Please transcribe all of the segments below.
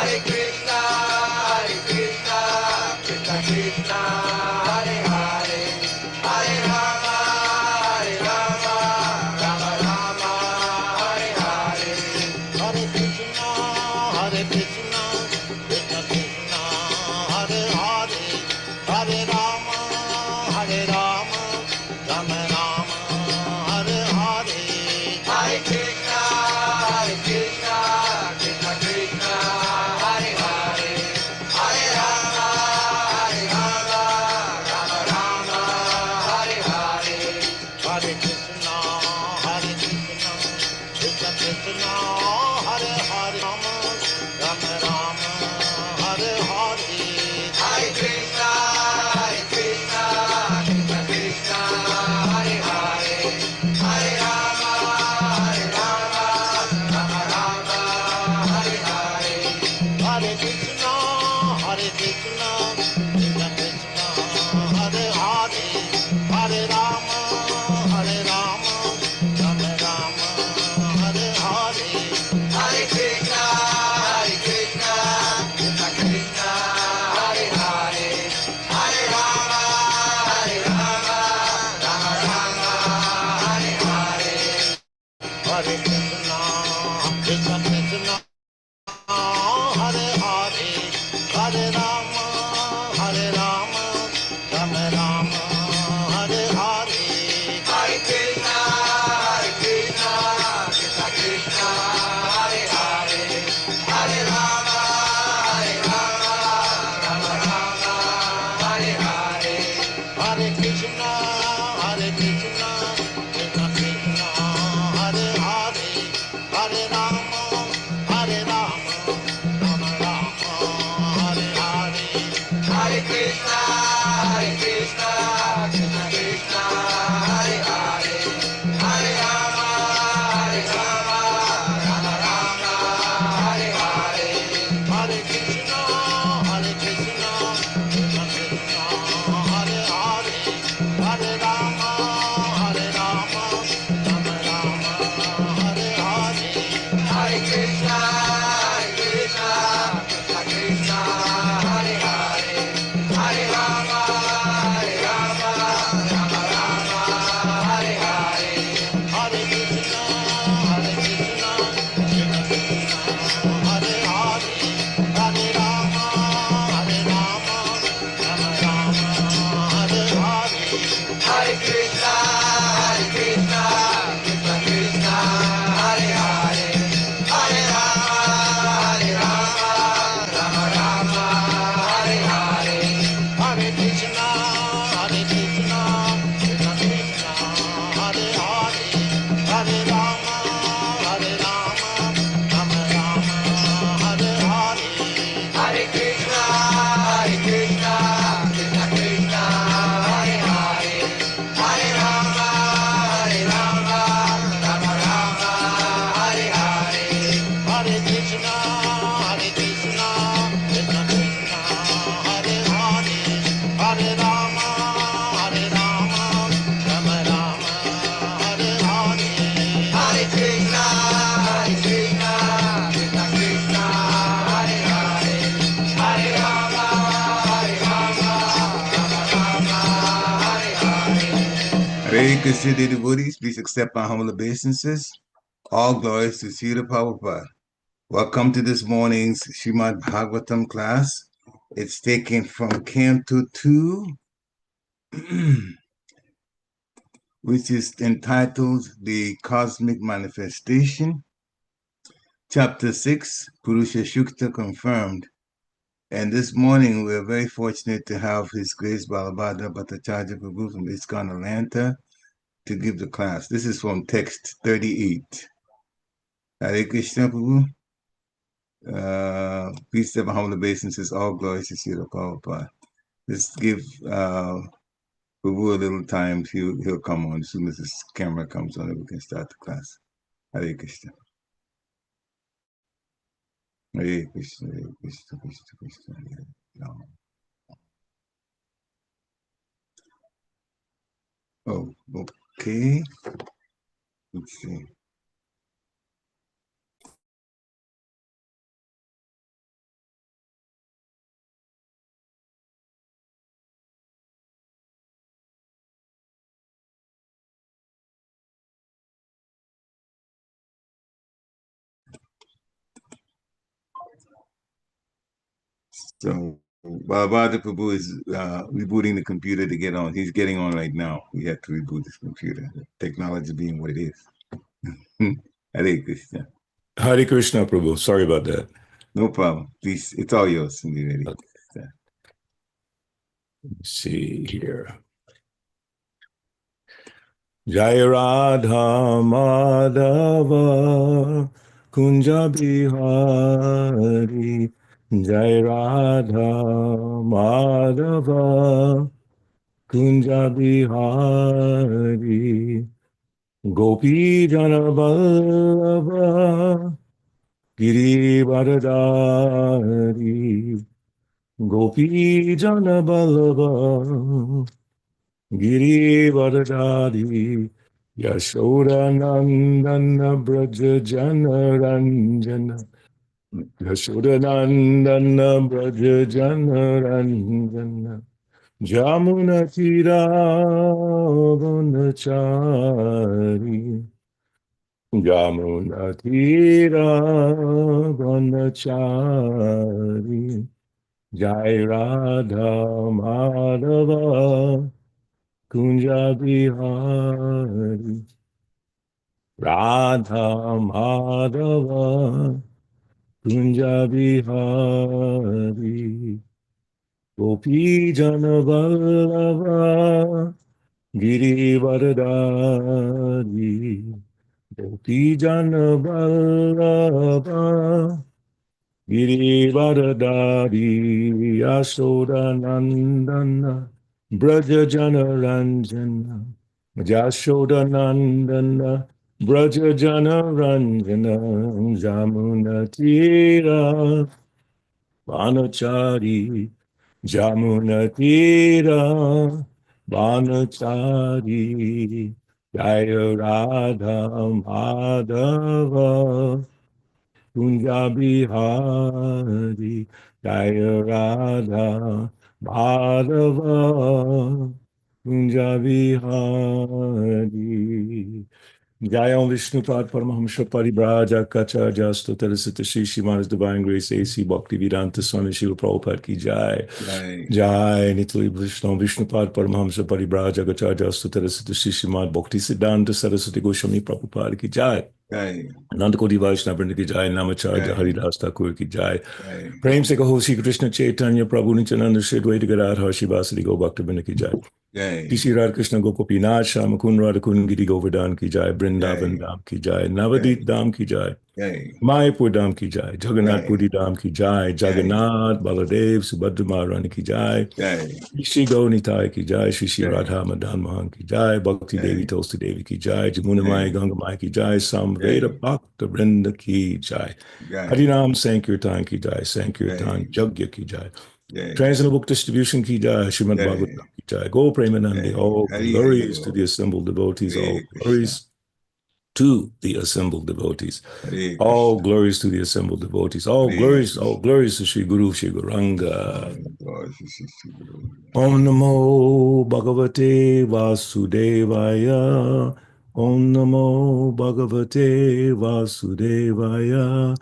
Hare Krishna, Hare Hare Krishna, dear devotees, please accept my humble obeisances. All glories to Srila Prabhupada. Welcome to this morning's Srimad Bhagavatam class. It's taken from Canto 2, which is entitled The Cosmic Manifestation. Chapter 6, Purusha Shukta confirmed. And this morning, we're very fortunate to have His Grace Balabhadra Bhattacarya Prabhu from ISKCON Atlanta to give the class. This is from text 38. Hare Krishna Prabhu. Please have my humble obeisances. All glories to Srila Prabhupada. Let's give Prabhu a little time. He'll come on as soon as his camera comes on, and we can start the class. Hare Krishna. Hare Krishna, Hare Krishna, Krishna Krishna, Hare Rama. Oh, okay. Let's see. So Balabhadra Prabhu is rebooting the computer to get on. He's getting on right now. We have to reboot this computer. Technology being what it is. Hare Krishna. Hare Krishna, Prabhu. Sorry about that. No problem. Please, it's all yours. Let's see here. Jai Radha Madhava Kunja Bihari Jai Radha Madhava Kunja Bihari Gopi Jana Vallabha Giri Varadari Gopi Jana Vallabha Giri Varadari Yashoda Nandana Braja Jana Ranjana Yashoda Nandana Braja Jana Ranjana Jamuna Tira Vanachari Yamunatira Vanachari Jai Radha Madhava Kunja Bihari Radha Madhava Kunja Bihari Gopi Jana Vallabha Giri Varadari Gopi Jana Vallabha Giri Varadari Yashoda Nandana Braja Jana Ranjana Jashoda Nandana Braja Jana Ranjana Jamuna Tira Vanachari Jamuna Tira Vanachari Jaya Radha Madhava Kunja Bihari Jaya Radha Madhava Kunja Bihari Jaya Om Vishnupad Paramahamsa Paribraja Kacharya Stotarasita Shri Shriman's Divine Grace A.C. Bhaktivedanta Swami Srila Prabhupada Ki Jai. Jai Nitli Vishnupad Paramahamsa Paribraja Kacharya Stotarasita Shri Shrimad Bhakti Siddhanta Saraswati Goswami Prabhupada Ki Jai. Nanda Koti Vaishnava Vrinda Ki Jai, Namacharya Haridas Thakur Ki Jai. Prem Se Kaho Shri Krishna Chaitanya Prabhu Nityananda Shri Advaita Gadadhar Shivasadi Go Bhakta Vrinda Ki Jai. Shri Radha Krishna Gopinath Shama Kun Radha Kun Giri Govardhan Ki Jai, Vrindavan Dham Ki Jai, Navadip Dham Ki Jai, Mayapur Dham Ki Jai, Jagannath Puri Dham Ki Jai, Jagannath Baladev Subhadra Maharani Ki Jai, Shri Gaunitai Ki Jai, Shri Radha Madan Mohan Ki Jai, Bhakti Devi Tosta Devi Ki Jai, Jamuna Mai Ganga Mai Ki Jai, Samveda Bhakta Vrinda Ki Jai, Harinam Sankirtan Ki Jai, Sankirtan Jagya Ki Jai, Transcendental Book Distribution Ki Jai, Srimad Bhagavatam Ki Jai, Go Premanandi, all glories to the assembled devotees, all glories to the assembled devotees, all glories to the assembled devotees, all glories to Sri Guru, Sri Gauranga. Om Namo Bhagavate Vasudevaya, Om Namo Bhagavate Vasudevaya,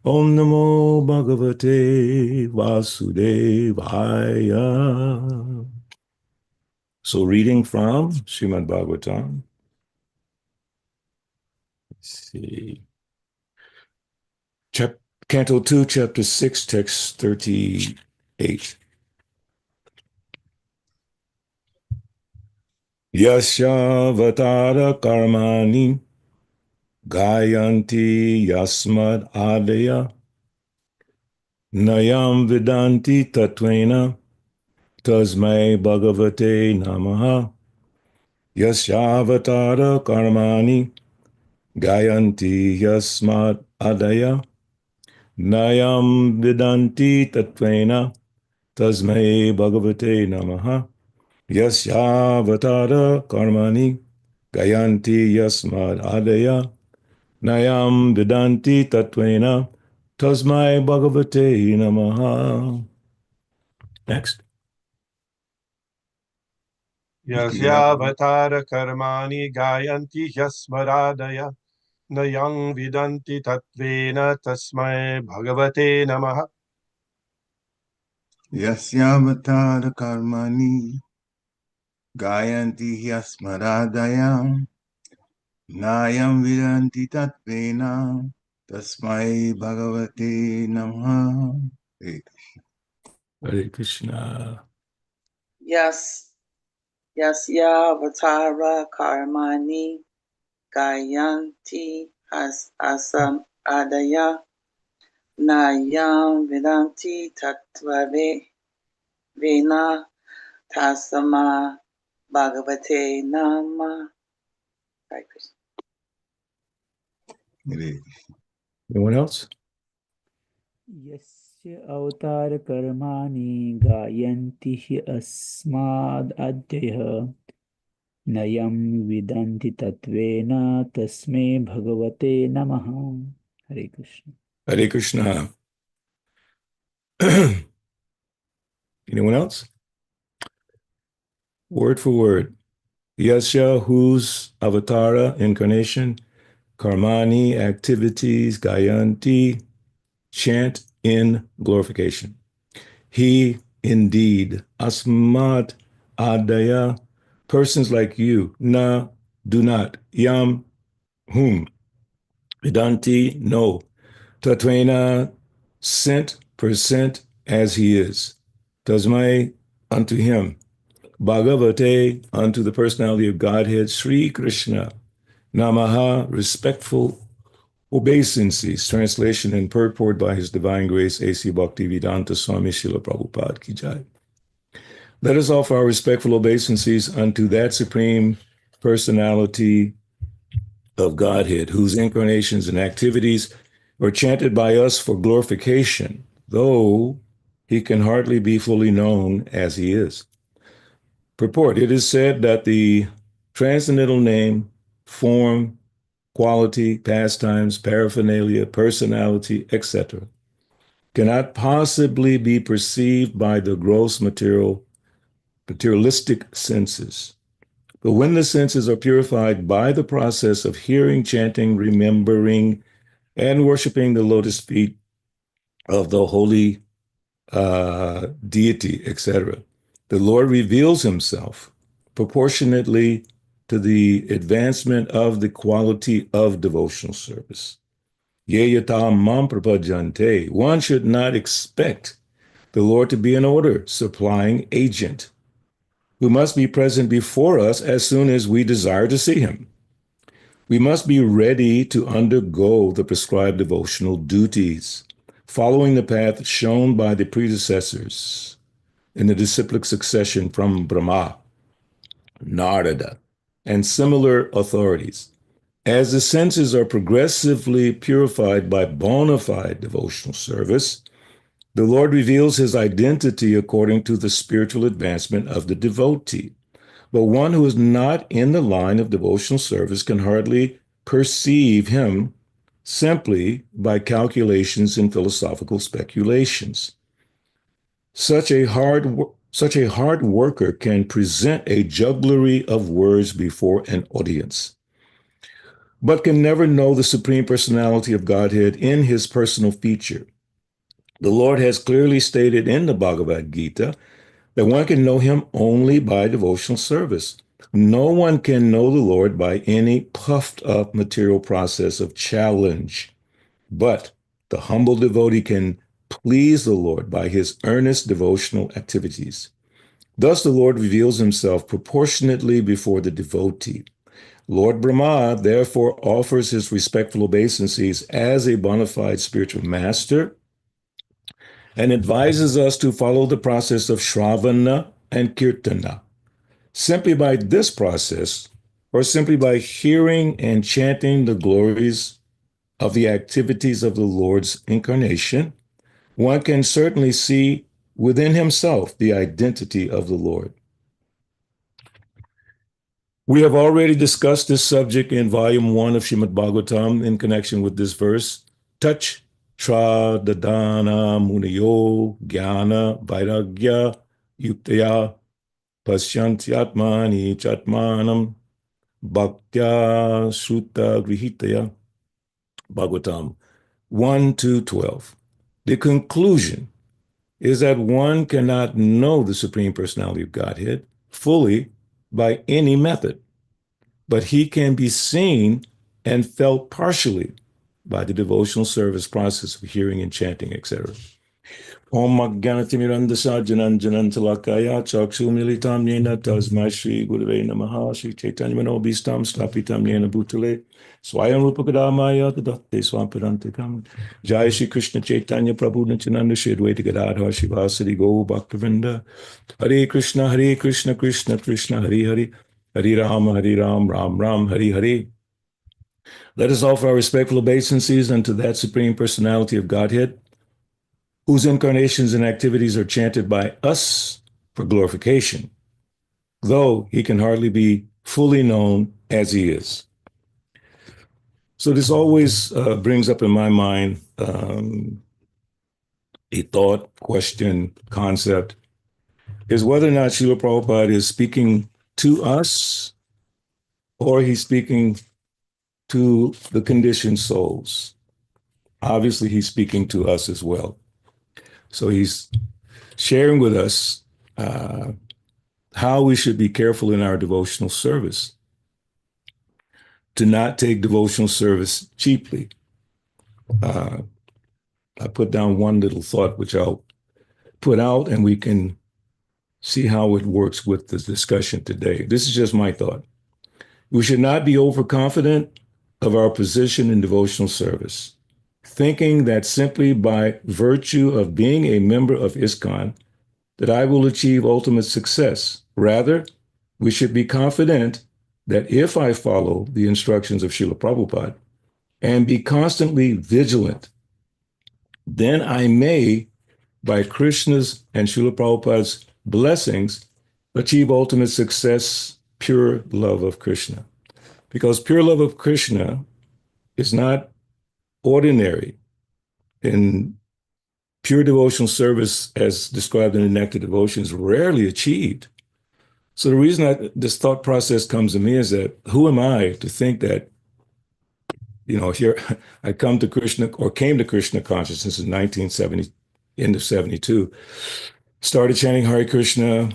Om Namo Bhagavate Vasudevaya. So reading from Srimad Bhagavatam. Let's see. Canto 2, Chapter 6, Text 38. Yasyāvatāra-karmāṇi gāyanti asmad-ādayaḥ nayam vidanti tattvena tasmai bhagavate namaḥ yasyāvatāra-karmāṇi gāyanti asmad-ādayaḥ nayam vidanti tattvena tasmai bhagavate namaḥ yasyāvatāra-karmāṇi gāyanti asmad-ādayaḥ nayam vidanti tattvena tasmai bhagavate namaḥ. Next. yasyāvatāra-karmāṇi gāyanti asmad-ādayaḥ nayam vidanti tattvena tasmai bhagavate namaḥ. Yasyāvatāra-karmāṇi gāyanti asmad-ādayaḥ nayam vidanti tattvena tasmai bhagavate namaḥ. Hare Krishna. Yasyāvatāra-karmāṇi gāyanti asmad-ādayaḥ nayam vidanti tattvena tasmai bhagavate namaḥ. Hare Krishna. Anyone else? yasyāvatāra-karmāṇi gāyanti asmad-ādayaḥ nayam vidanti tattvena tasmai bhagavate namaḥ. Hare Krishna. Hare Krishna. Anyone else? Word for word. Yasya, whose avatara, incarnation, karmāṇi, activities, gāyanti, chant in glorification. He indeed, asmad-ādayaḥ, persons like you, do not, yam, whom, vidanti, no, tattvena, cent per cent as he is, tasmai, unto him, bhagavate, unto the personality of Godhead, Sri Krishna, namaḥ, respectful obeisances, translation and purport by His Divine Grace, A.C. Bhaktivedanta Swami Srila Prabhupada Ki Jai. Let us offer our respectful obeisances unto that Supreme Personality of Godhead, whose incarnations and activities are chanted by us for glorification, though he can hardly be fully known as he is. Purport: it is said that the transcendental name, form, quality, pastimes, paraphernalia, personality, etc., cannot possibly be perceived by the gross materialistic senses. But when the senses are purified by the process of hearing, chanting, remembering, and worshiping the lotus feet of the holy deity, etc., the Lord reveals himself proportionately to the advancement of the quality of devotional service. Yasyāvatāra-karmāṇi. One should not expect the Lord to be an order supplying agent who must be present before us as soon as we desire to see him. We must be ready to undergo the prescribed devotional duties, following the path shown by the predecessors in the disciplic succession from Brahma, Narada, and similar authorities. As the senses are progressively purified by bona fide devotional service, the Lord reveals his identity according to the spiritual advancement of the devotee. But one who is not in the line of devotional service can hardly perceive him simply by calculations and philosophical speculations. Such a hard worker can present a jugglery of words before an audience, but can never know the Supreme Personality of Godhead in his personal feature. The Lord has clearly stated in the Bhagavad Gita that one can know him only by devotional service. No one can know the Lord by any puffed up material process of challenge, but the humble devotee can please the Lord by his earnest devotional activities. Thus the Lord reveals himself proportionately before the devotee. Lord Brahma therefore offers his respectful obeisances as a bona fide spiritual master and advises us to follow the process of Shravana and Kirtana. Simply by this process, or simply by hearing and chanting the glories of the activities of the Lord's incarnation, one can certainly see within himself the identity of the Lord. We have already discussed this subject in Volume 1 of Srimad Bhagavatam in connection with this verse. Touch Tradadana Muniyo Jnana Vairagya Yuktaya Pasyanthyatmani Chatmanam Bhaktya Sutta Grihitaya. Bhagavatam 1-12. The conclusion is that one cannot know the Supreme Personality of Godhead fully by any method, but he can be seen and felt partially by the devotional service process of hearing and chanting, etc. Om Jnanatimidandasa Jananjanantalakaya Chakshu Militam Yena Tasmai Shri Gurave Namaha Shri Chaitanya Manobhistam Stapitam Yena Bhutale Swayam Rupakadamaya Tadatte Swampadantikam Jai Shri Krishna Chaitanya Prabhu Nityananda Shri Advaita Gadadhar Shivasari Go Bhaktavinda Hare Krishna Krishna Krishna Hare Hare Hare Ram Ram Ram Hare Hare. Let us offer our respectful obeisances unto that Supreme Personality of Godhead, whose incarnations and activities are chanted by us for glorification, though he can hardly be fully known as he is. So this always brings up in my mind a thought, question, concept, is whether or not Srila Prabhupada is speaking to us or he's speaking to the conditioned souls. Obviously, he's speaking to us as well. So he's sharing with us how we should be careful in our devotional service, to not take devotional service cheaply. I put down one little thought, which I'll put out, and we can see how it works with the discussion today. This is just my thought. We should not be overconfident of our position in devotional service, thinking that simply by virtue of being a member of ISKCON, that I will achieve ultimate success. Rather, we should be confident that if I follow the instructions of Srila Prabhupada and be constantly vigilant, then I may, by Krishna's and Srila Prabhupada's blessings, achieve ultimate success, pure love of Krishna. Because pure love of Krishna is not ordinary. In pure devotional service, as described in the Nectar Devotions, rarely achieved. So the reason this thought process comes to me is that who am I to think that, here I come to Krishna or came to Krishna consciousness in 1970, end of 72, started chanting Hare Krishna,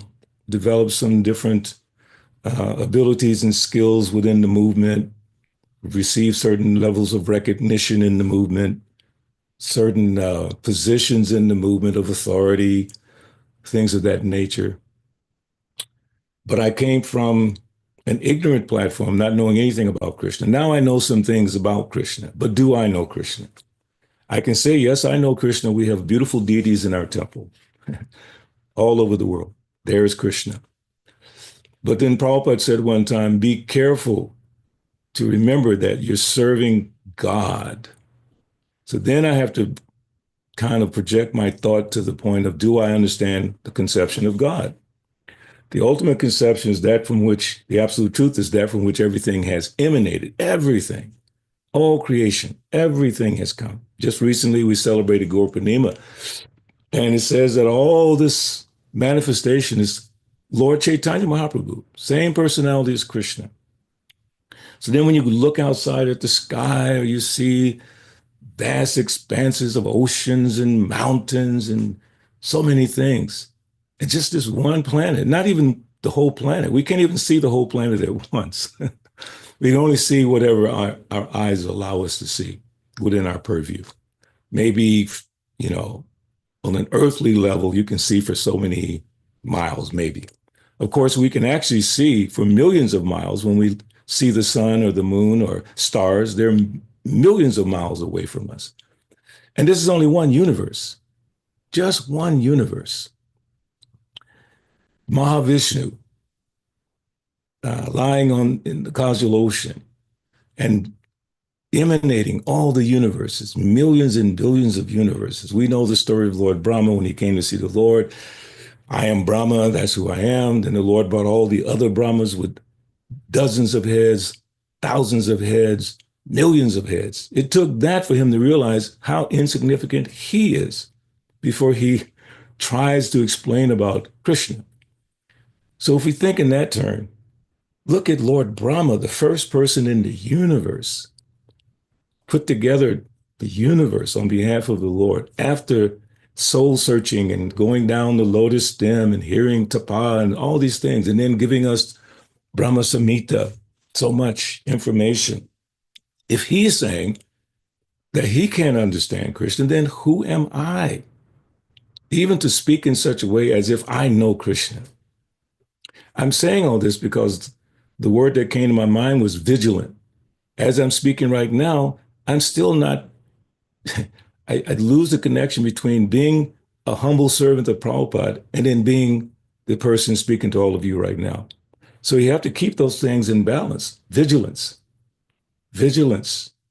developed some different abilities and skills within the movement, received certain levels of recognition in the movement, certain positions in the movement of authority, things of that nature. But I came from an ignorant platform, not knowing anything about Krishna. Now I know some things about Krishna, but do I know Krishna? I can say, yes, I know Krishna. We have beautiful deities in our temple all over the world. There is Krishna. But then Prabhupada said one time, be careful to remember that you're serving God. So then I have to kind of project my thought to the point of, do I understand the conception of God? The ultimate conception is that from which, the absolute truth is that from which everything has emanated. Everything, all creation, everything has come. Just recently we celebrated Gaur Purnima, and it says that all this manifestation is Lord Chaitanya Mahaprabhu, same personality as Krishna. So then when you look outside at the sky, or you see vast expanses of oceans and mountains and so many things, and just this one planet, not even the whole planet. We can't even see the whole planet at once. We can only see whatever our eyes allow us to see within our purview. Maybe, on an earthly level, you can see for so many miles, maybe. Of course, we can actually see for millions of miles when we see the sun or the moon or stars. They're millions of miles away from us. And this is only one universe, just one universe. Mahavishnu lying in the causal ocean and emanating all the universes, millions and billions of universes. We know the story of Lord Brahma when he came to see the Lord. I am Brahma, that's who I am. Then the Lord brought all the other Brahmas with dozens of heads, thousands of heads, millions of heads. It took that for him to realize how insignificant he is before he tries to explain about Krishna. So if we think in that term, look at Lord Brahma, the first person in the universe, put together the universe on behalf of the Lord after soul searching and going down the lotus stem and hearing tapa and all these things, and then giving us Brahma Samhita, so much information. If he's saying that he can't understand Krishna, then who am I? Even to speak in such a way as if I know Krishna. I'm saying all this because the word that came to my mind was vigilant. As I'm speaking right now, I'm still not, I lose the connection between being a humble servant of Prabhupada and then being the person speaking to all of you right now. So you have to keep those things in balance. Vigilance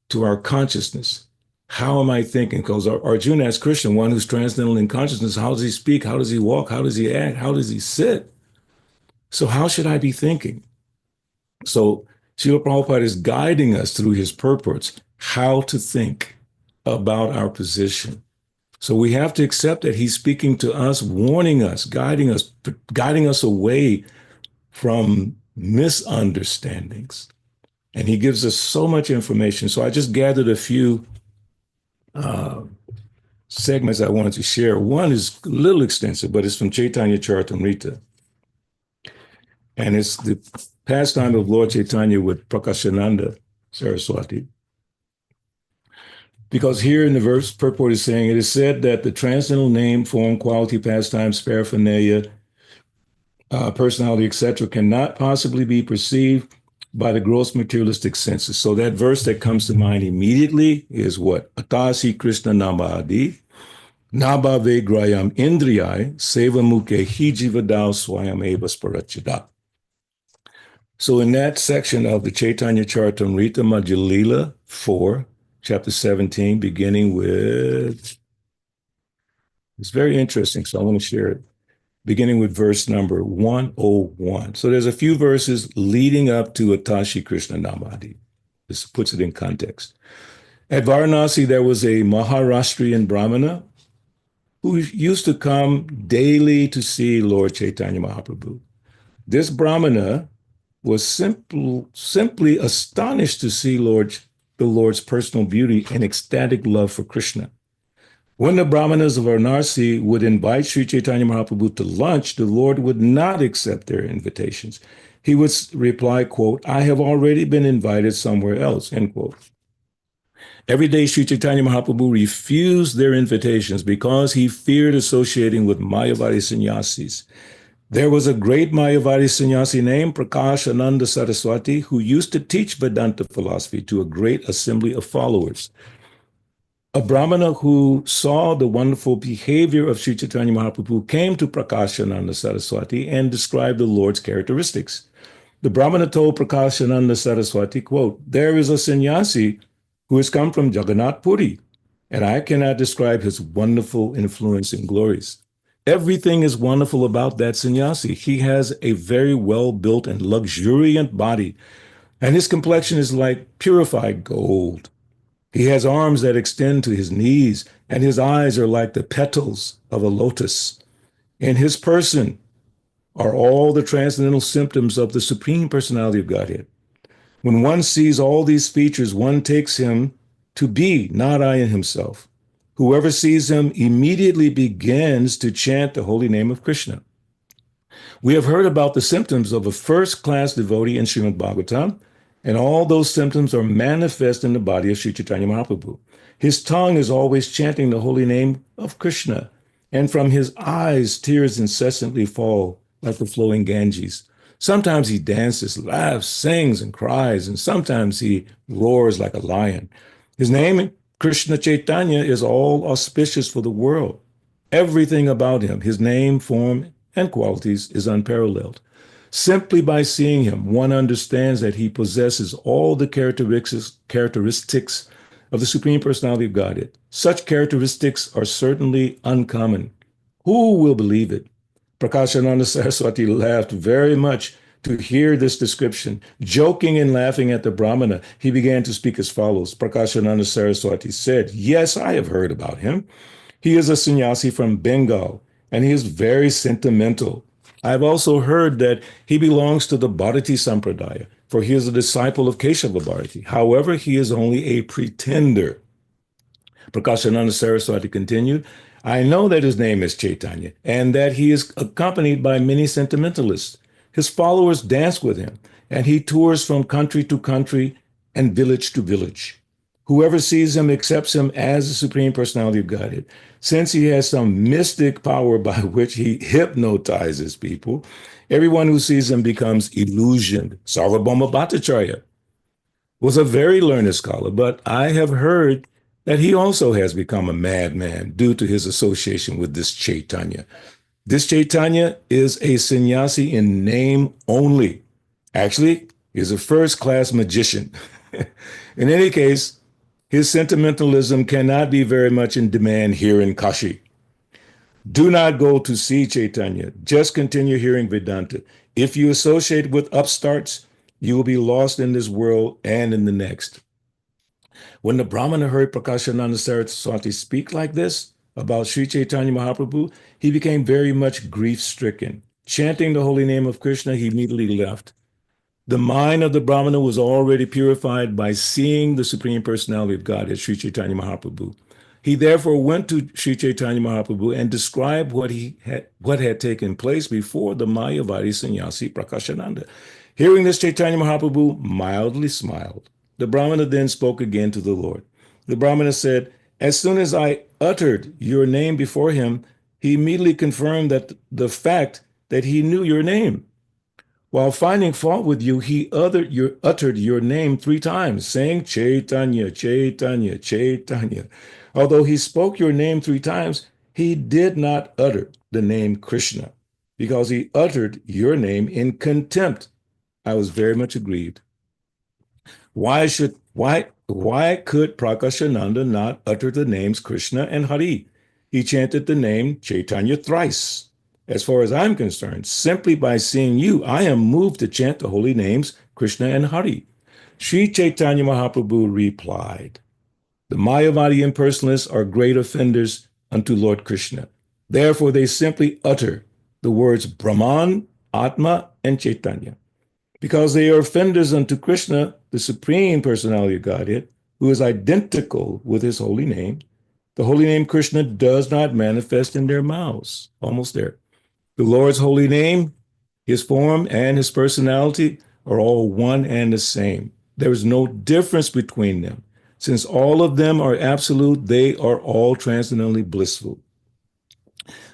to our consciousness. How am I thinking? Because Arjuna asked Krishna, one who's transcendental in consciousness, how does he speak? How does he walk? How does he act? How does he sit? So how should I be thinking? So Srila Prabhupada is guiding us through his purports, how to think about our position. So we have to accept that he's speaking to us, warning us, guiding us away from misunderstandings. And he gives us so much information. So I just gathered a few segments I wanted to share. One is a little extensive, but it's from Chaitanya Charitamrita. And it's the pastime of Lord Chaitanya with Prakashananda Saraswati. Because here in the verse purport is saying, it is said that the transcendental name, form, quality, pastimes, paraphernalia, personality, etc., cannot possibly be perceived by the gross materialistic senses. So that verse that comes to mind immediately is what? Atasi Krishna Nambadi, Nabhave Grayam Indriyai, Seva Mukhe Hijivadao Swayam Eva Sparachada. So in that section of the Chaitanya Charitamrita Madhya 4, chapter 17, beginning with, it's very interesting, so I want to share it, beginning with verse number 101. So there's a few verses leading up to Atashi Krishna Namadi. This puts it in context. At Varanasi, there was a Maharashtrian Brahmana who used to come daily to see Lord Chaitanya Mahaprabhu. This Brahmana was simply astonished to see the Lord's personal beauty and ecstatic love for Krishna. When the Brahmanas of Varanasi would invite Sri Chaitanya Mahaprabhu to lunch, the Lord would not accept their invitations. He would reply, quote, I have already been invited somewhere else, end quote. Every day, Sri Chaitanya Mahaprabhu refused their invitations because he feared associating with Mayavadi sannyasis. There was a great Mayavadi sannyasi named Prakash Ananda Saraswati who used to teach Vedanta philosophy to a great assembly of followers. A Brahmana who saw the wonderful behavior of Sri Chaitanya Mahaprabhu came to Prakashananda Saraswati and described the Lord's characteristics. The Brahmana told Prakashananda Saraswati, quote, there is a sannyasi who has come from Jagannath Puri, and I cannot describe his wonderful influence and glories. Everything is wonderful about that sannyasi. He has a very well-built and luxuriant body, and his complexion is like purified gold. He has arms that extend to his knees, and his eyes are like the petals of a lotus. In his person are all the transcendental symptoms of the Supreme Personality of Godhead. When one sees all these features, one takes him to be Narayan himself. Whoever sees him immediately begins to chant the holy name of Krishna. We have heard about the symptoms of a first-class devotee in Srimad Bhagavatam, and all those symptoms are manifest in the body of Sri Chaitanya Mahaprabhu. His tongue is always chanting the holy name of Krishna, and from his eyes tears incessantly fall like the flowing Ganges. Sometimes he dances, laughs, sings, and cries, and sometimes he roars like a lion. His name, Krishna Chaitanya, is all auspicious for the world. Everything about him, his name, form, and qualities is unparalleled. Simply by seeing him, one understands that he possesses all the characteristics of the Supreme Personality of Godhead. Such characteristics are certainly uncommon. Who will believe it? Prakashananda Saraswati laughed very much to hear this description. Joking and laughing at the Brahmana, he began to speak as follows. Prakashananda Saraswati said, yes, I have heard about him. He is a sannyasi from Bengal, and he is very sentimental. I've also heard that he belongs to the Bharati Sampradaya, for he is a disciple of Keshava Bharati. However, he is only a pretender. Prakashananda Saraswati continued, I know that his name is Chaitanya, and that he is accompanied by many sentimentalists. His followers dance with him, and he tours from country to country and village to village. Whoever sees him accepts him as the Supreme Personality of Godhead. Since he has some mystic power by which he hypnotizes people, everyone who sees him becomes illusioned. Sarvabhauma Bhattacharya was a very learned scholar, but I have heard that he also has become a madman due to his association with this Chaitanya. This Chaitanya is a sannyasi in name only. Actually, he's a first-class magician. In any case, his sentimentalism cannot be very much in demand here in Kashi. Do not go to see Chaitanya. Just continue hearing Vedanta. If you associate with upstarts, you will be lost in this world and in the next. When the Brahmana heard Prakashananda Saraswati speak like this about Sri Chaitanya Mahaprabhu, he became very much grief-stricken. Chanting the holy name of Krishna, he immediately left. The mind of the Brahmana was already purified by seeing the Supreme Personality of Godhead, Sri Chaitanya Mahaprabhu. He therefore went to Sri Chaitanya Mahaprabhu and described what had taken place before the Mayavadi sannyasi Prakashananda. Hearing this, Chaitanya Mahaprabhu mildly smiled. The Brahmana then spoke again to the Lord. The Brahmana said, "As soon as I uttered your name before him, he immediately confirmed that the fact that he knew your name. While finding fault with you, he uttered your name 3 times, saying, Chaitanya, Chaitanya, Chaitanya. Although he spoke your name 3 times, he did not utter the name Krishna, because he uttered your name in contempt. I was very much aggrieved. Why could Prakashananda not utter the names Krishna and Hari? He chanted the name Chaitanya thrice. As far as I'm concerned, simply by seeing you, I am moved to chant the holy names Krishna and Hari." Sri Chaitanya Mahaprabhu replied, "The Mayavadi impersonalists are great offenders unto Lord Krishna. Therefore, they simply utter the words Brahman, Atma, and Chaitanya. Because they are offenders unto Krishna, the Supreme Personality of Godhead, who is identical with his holy name, the holy name Krishna does not manifest in their mouths." Almost there. The Lord's holy name, his form, and his personality are all one and the same. There is no difference between them. Since all of them are absolute, they are all transcendently blissful.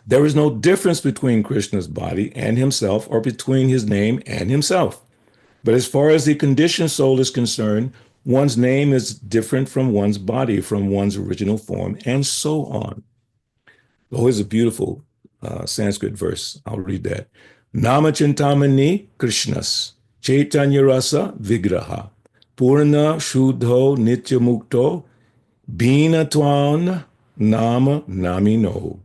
There is no difference between Krishna's body and himself, or between his name and himself. But as far as the conditioned soul is concerned, one's name is different from one's body, from one's original form, and so on. Oh, here's a beautiful Sanskrit verse. I'll read that. Nama Chintamani Krishnas Chaitanya Rasa Vigraha Purna Shuddho Nitya Mukto Bina Twan Nama Namino.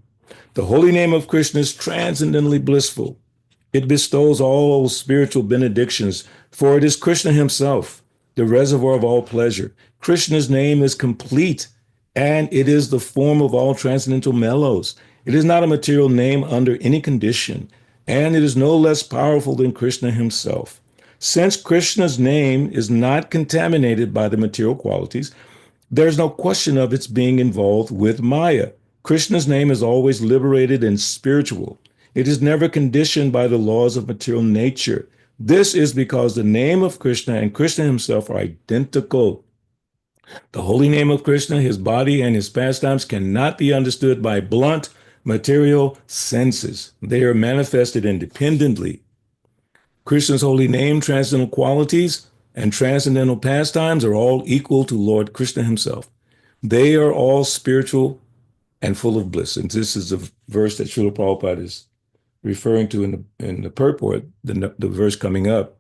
The holy name of Krishna is transcendently blissful. It bestows all spiritual benedictions, for it is Krishna himself, the reservoir of all pleasure. Krishna's name is complete, and it is the form of all transcendental mellows. It is not a material name under any condition, and it is no less powerful than Krishna himself. Since Krishna's name is not contaminated by the material qualities, there's no question of its being involved with Maya. Krishna's name is always liberated and spiritual. It is never conditioned by the laws of material nature. This is because the name of Krishna and Krishna himself are identical. The holy name of Krishna, his body, and his pastimes cannot be understood by blunt material senses. They are manifested independently. Krishna's holy name, transcendental qualities, and transcendental pastimes are all equal to Lord Krishna himself. They are all spiritual and full of bliss. And this is a verse that Srila Prabhupada is referring to in the purport, the verse coming up,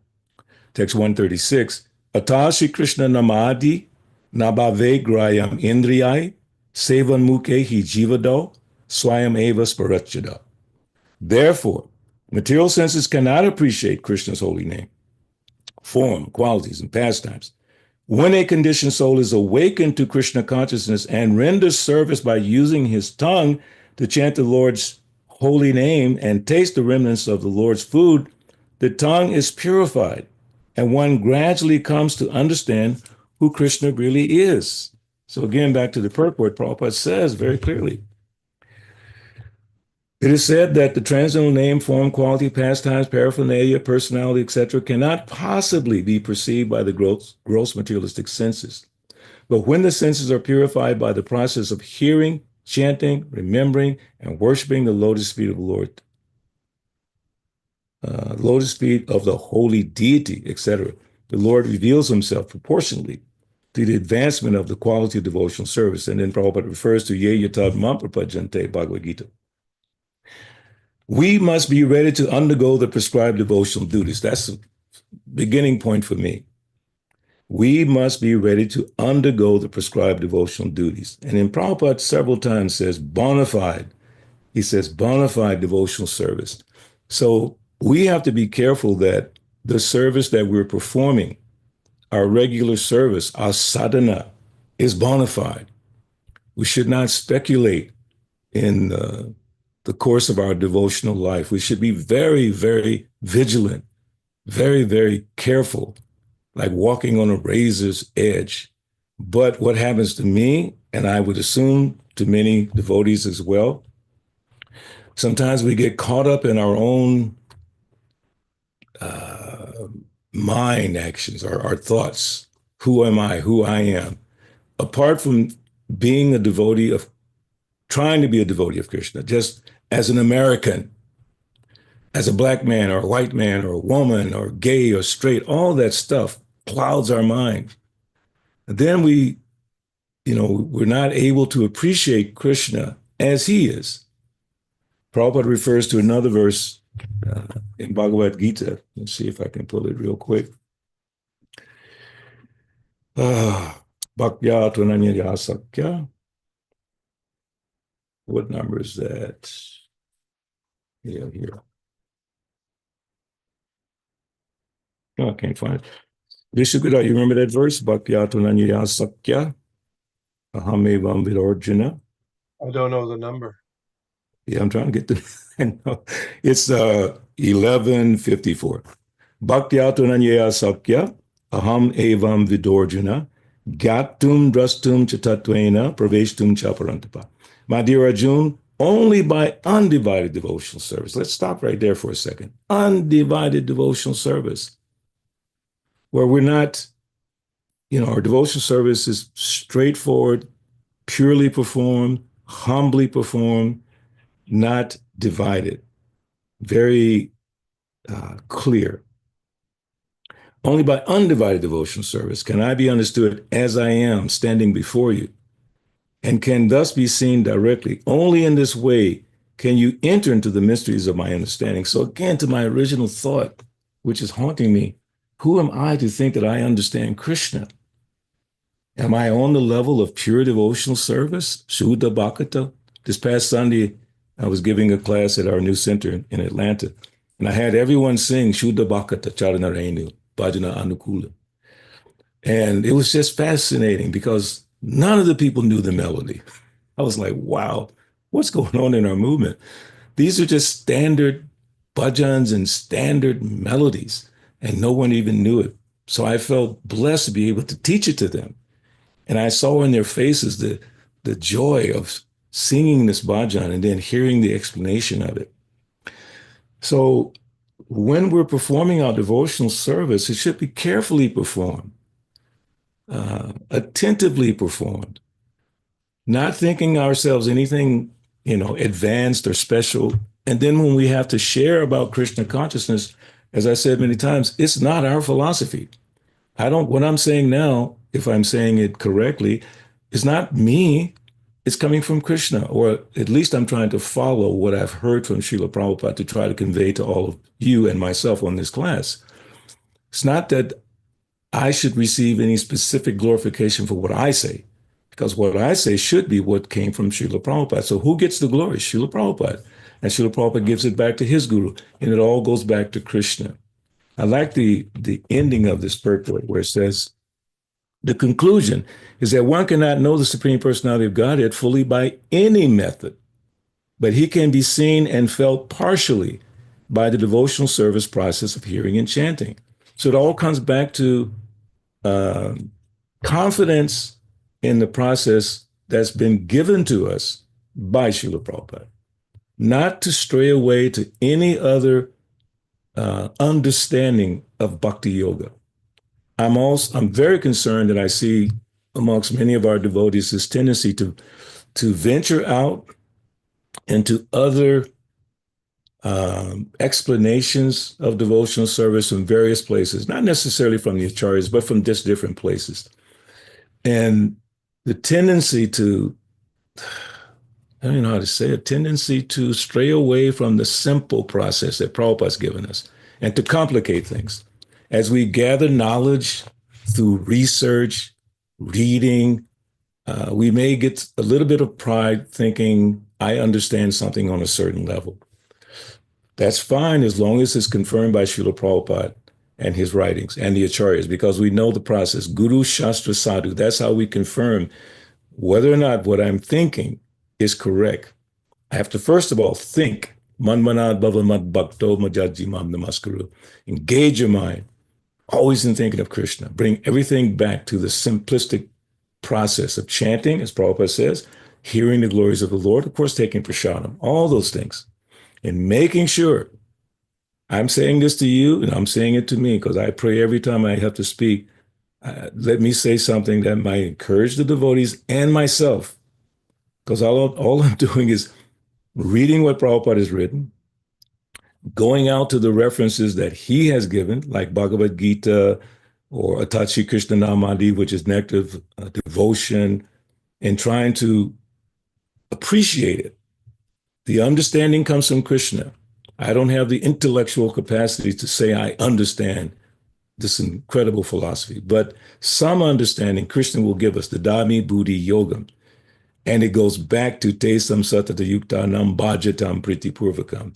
text 136. Atashi Krishna namadi nabhave grayam indriyai sevan mukhe hi jivado swayam eva sparachada. Therefore, material senses cannot appreciate Krishna's holy name, form, qualities, and pastimes. When a conditioned soul is awakened to Krishna consciousness and renders service by using his tongue to chant the Lord's holy name and taste the remnants of the Lord's food, the tongue is purified, and one gradually comes to understand who Krishna really is. So again, back to the purport, Prabhupada says very clearly, it is said that the transcendental name, form, quality, pastimes, paraphernalia, personality, etc., cannot possibly be perceived by the gross materialistic senses. But when the senses are purified by the process of hearing, chanting, remembering, and worshiping the lotus feet of the Lord, lotus feet of the holy deity, etc., the Lord reveals himself proportionally to the advancement of the quality of devotional service. And then Prabhupada refers to yasyāvatāra-karmāṇi Bhagavad Gita. We must be ready to undergo the prescribed devotional duties. That's the beginning point for me. We must be ready to undergo the prescribed devotional duties. And in Prabhupada several times says bona fide. He says bona fide devotional service. So we have to be careful that the service that we're performing, our regular service, our sadhana, is bona fide. We should not speculate in the course of our devotional life. We should be very, very vigilant very, very careful, like walking on a razor's edge. But what happens to me, and I would assume to many devotees as well, sometimes we get caught up in our own mind actions, our thoughts. Who am I? Who I am. Apart from being a devotee of, trying to be a devotee of Krishna, just as an American, as a black man or a white man or a woman or gay or straight, all that stuff clouds our mind. And then we're not able to appreciate Krishna as he is. Prabhupada refers to another verse in Bhagavad Gita. Let's see if I can pull it real quick. Bhaktya Tvananya Sakya. What number is that? Yeah, here. No, I can't find it. Vishukada, you remember that verse? Bhaktya Tvananya Sakya. Ahamevam Vidorjuna. I don't know the number. Yeah, I'm trying to get the. It's 1154. Bhaktya Tvananya Sakya. Aham evam vidorjuna. Gatum drastum cha tattvena praveshtum cha parantapa. My dear Arjun, only by undivided devotional service. Let's stop right there for a second. Undivided devotional service, where we're not, our devotional service is straightforward, purely performed, humbly performed, not divided. Very clear. Only by undivided devotional service can I be understood as I am standing before you, and can thus be seen directly. Only in this way can you enter into the mysteries of my understanding. So again, to my original thought, which is haunting me, who am I to think that I understand Krishna? Am I on the level of pure devotional service? Shuddha Bhakata? This past Sunday, I was giving a class at our new center in Atlanta, and I had everyone sing Shuddha Bhakata Charana Renu, Bhajana Anukula. And it was just fascinating because none of the people knew the melody. I was like, wow, what's going on in our movement? These are just standard bhajans and standard melodies, and no one even knew it. So I felt blessed to be able to teach it to them. And I saw in their faces the joy of singing this bhajan and then hearing the explanation of it. So when we're performing our devotional service, it should be carefully performed, attentively performed, not thinking ourselves anything, advanced or special. And then when we have to share about Krishna consciousness, as I said many times, it's not our philosophy. What I'm saying now, if I'm saying it correctly, is not me. It's coming from Krishna, or at least I'm trying to follow what I've heard from Srila Prabhupada to try to convey to all of you and myself on this class. It's not that I should receive any specific glorification for what I say, because what I say should be what came from Srila Prabhupada. So who gets the glory? Srila Prabhupada. And Srila Prabhupada gives it back to his guru, and it all goes back to Krishna. I like the ending of this purport where it says, the conclusion is that one cannot know the Supreme Personality of Godhead fully by any method, but he can be seen and felt partially by the devotional service process of hearing and chanting. So it all comes back to confidence in the process that's been given to us by Srila Prabhupada, not to stray away to any other understanding of bhakti yoga. I'm very concerned that I see amongst many of our devotees this tendency to venture out into other explanations of devotional service from various places, not necessarily from the acharyas, but from just different places. And the tendency to, I don't know how to say it, tendency to stray away from the simple process that Prabhupada's given us and to complicate things. As we gather knowledge through research, reading, we may get a little bit of pride thinking, I understand something on a certain level. That's fine as long as it's confirmed by Srila Prabhupada and his writings and the acharyas, because we know the process. Guru, Shastra, Sadhu, that's how we confirm whether or not what I'm thinking is correct. I have to, first of all, think Manmanad bhavamad bhakto majaji mam namaskaru. Engage your mind, always in thinking of Krishna. Bring everything back to the simplistic process of chanting, as Prabhupada says, hearing the glories of the Lord, of course, taking prasadam, all those things, and making sure. I'm saying this to you, and I'm saying it to me, because I pray every time I have to speak, let me say something that might encourage the devotees and myself, because all I'm doing is reading what Prabhupada has written, going out to the references that he has given, like Bhagavad Gita or Atachi Krishna Namadi, which is nectar of devotion, and trying to appreciate it. The understanding comes from Krishna. I don't have the intellectual capacity to say I understand this incredible philosophy, but some understanding Krishna will give us, the Dami Buddhi Yogam. And it goes back to Tesam Satata Yuktanam Bhajatam Priti Purvakam,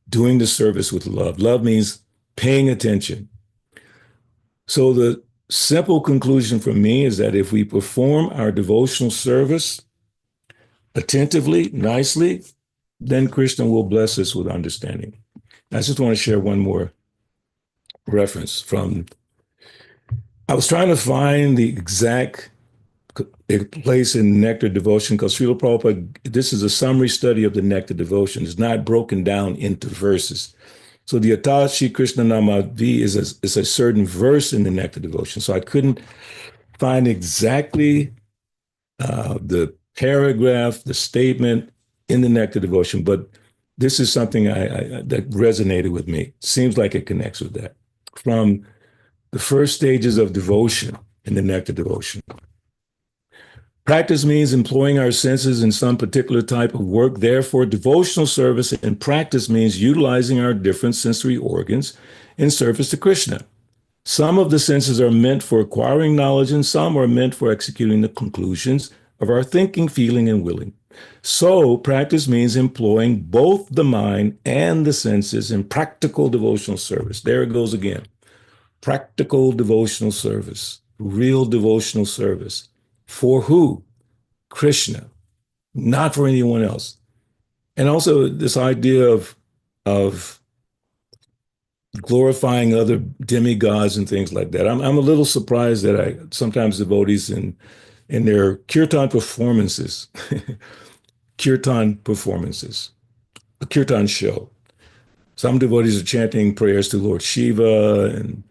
doing the service with love. Love means paying attention. So the simple conclusion for me is that if we perform our devotional service attentively, nicely, then Krishna will bless us with understanding. I just want to share one more reference from, I was trying to find the exact place in Nectar Devotion, because Srila Prabhupada, this is a summary study of the Nectar Devotion. It's not broken down into verses. So the Atashi Krishna Namadi is a certain verse in the Nectar Devotion. So I couldn't find exactly the paragraph, the statement in the Nectar Devotion, but this is something that resonated with me. Seems like it connects with that. From the first stages of devotion in the Nectar Devotion. Practice means employing our senses in some particular type of work. Therefore, devotional service and practice means utilizing our different sensory organs in service to Krishna. Some of the senses are meant for acquiring knowledge, and some are meant for executing the conclusions of our thinking, feeling, and willing. So, practice means employing both the mind and the senses in practical devotional service. There it goes again. Practical devotional service, real devotional service. For who? Krishna, not for anyone else. And also this idea of glorifying other demigods and things like that. I'm a little surprised that sometimes devotees in their kirtan performances, a kirtan show, some devotees are chanting prayers to Lord Shiva and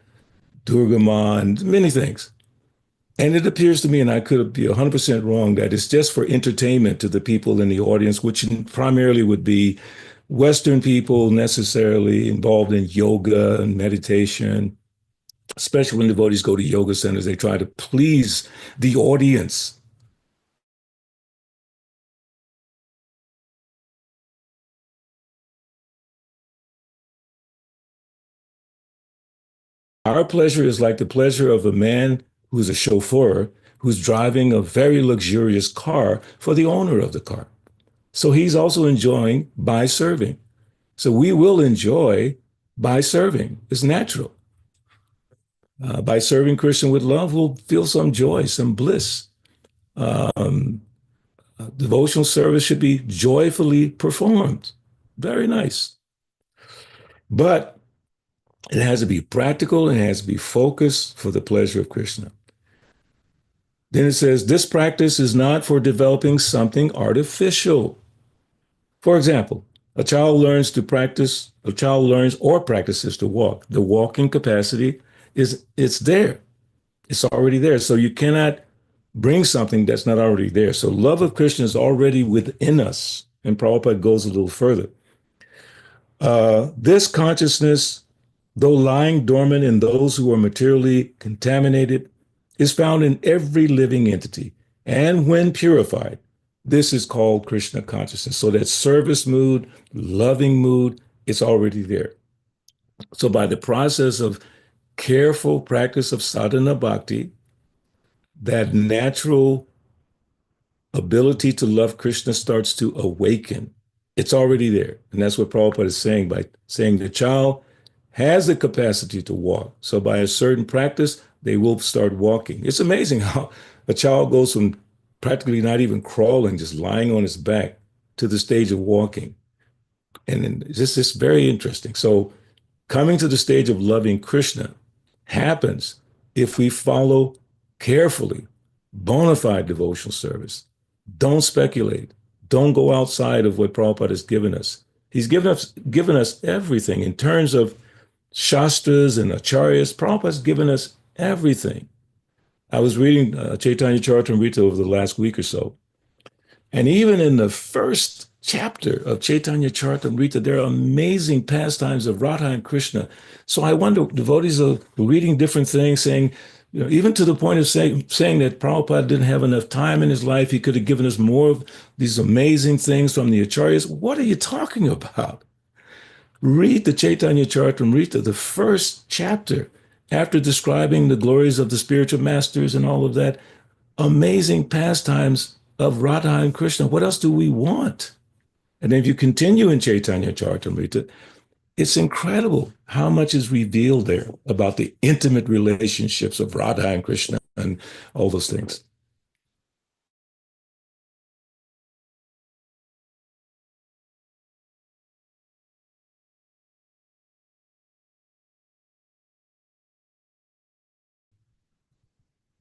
Durga Ma and many things. And it appears to me, and I could be 100% wrong, that it's just for entertainment to the people in the audience, which primarily would be Western people necessarily involved in yoga and meditation. Especially when devotees go to yoga centers, they try to please the audience. Our pleasure is like the pleasure of a man who's a chauffeur, who's driving a very luxurious car for the owner of the car. So he's also enjoying by serving. So we will enjoy by serving. It's natural. By serving Krishna with love, we'll feel some joy, some bliss. Devotional service should be joyfully performed. Very nice. But it has to be practical and it has to be focused for the pleasure of Krishna. Then it says, this practice is not for developing something artificial. For example, a child learns or practices to walk. The walking capacity it's there. It's already there. So you cannot bring something that's not already there. So love of Krishna is already within us. And Prabhupada goes a little further. This consciousness, though lying dormant in those who are materially contaminated, is found in every living entity. And when purified, this is called Krishna consciousness. So that service mood, loving mood, it's already there. So by the process of careful practice of sadhana bhakti, that natural ability to love Krishna starts to awaken. It's already there. And that's what Prabhupada is saying by saying the child has the capacity to walk. So by a certain practice, they will start walking. It's amazing how a child goes from practically not even crawling, just lying on his back, to the stage of walking. And this is very interesting. So coming to the stage of loving Krishna happens if we follow carefully bona fide devotional service. Don't speculate. Don't go outside of what Prabhupada has given us. He's given us everything in terms of Shastras and Acharyas. Prabhupada's given us everything. I was reading Chaitanya Charitamrita over the last week or so. And even in the first chapter of Chaitanya Charitamrita, there are amazing pastimes of Radha and Krishna. So I wonder, devotees are reading different things, saying, you know, even to the point of saying that Prabhupada didn't have enough time in his life, he could have given us more of these amazing things from the Acharyas. What are you talking about? Read the Chaitanya Charitamrita, the first chapter, after describing the glories of the spiritual masters and all of that, amazing pastimes of Radha and Krishna. What else do we want? And if you continue in Chaitanya Charitamrita, it's incredible how much is revealed there about the intimate relationships of Radha and Krishna and all those things.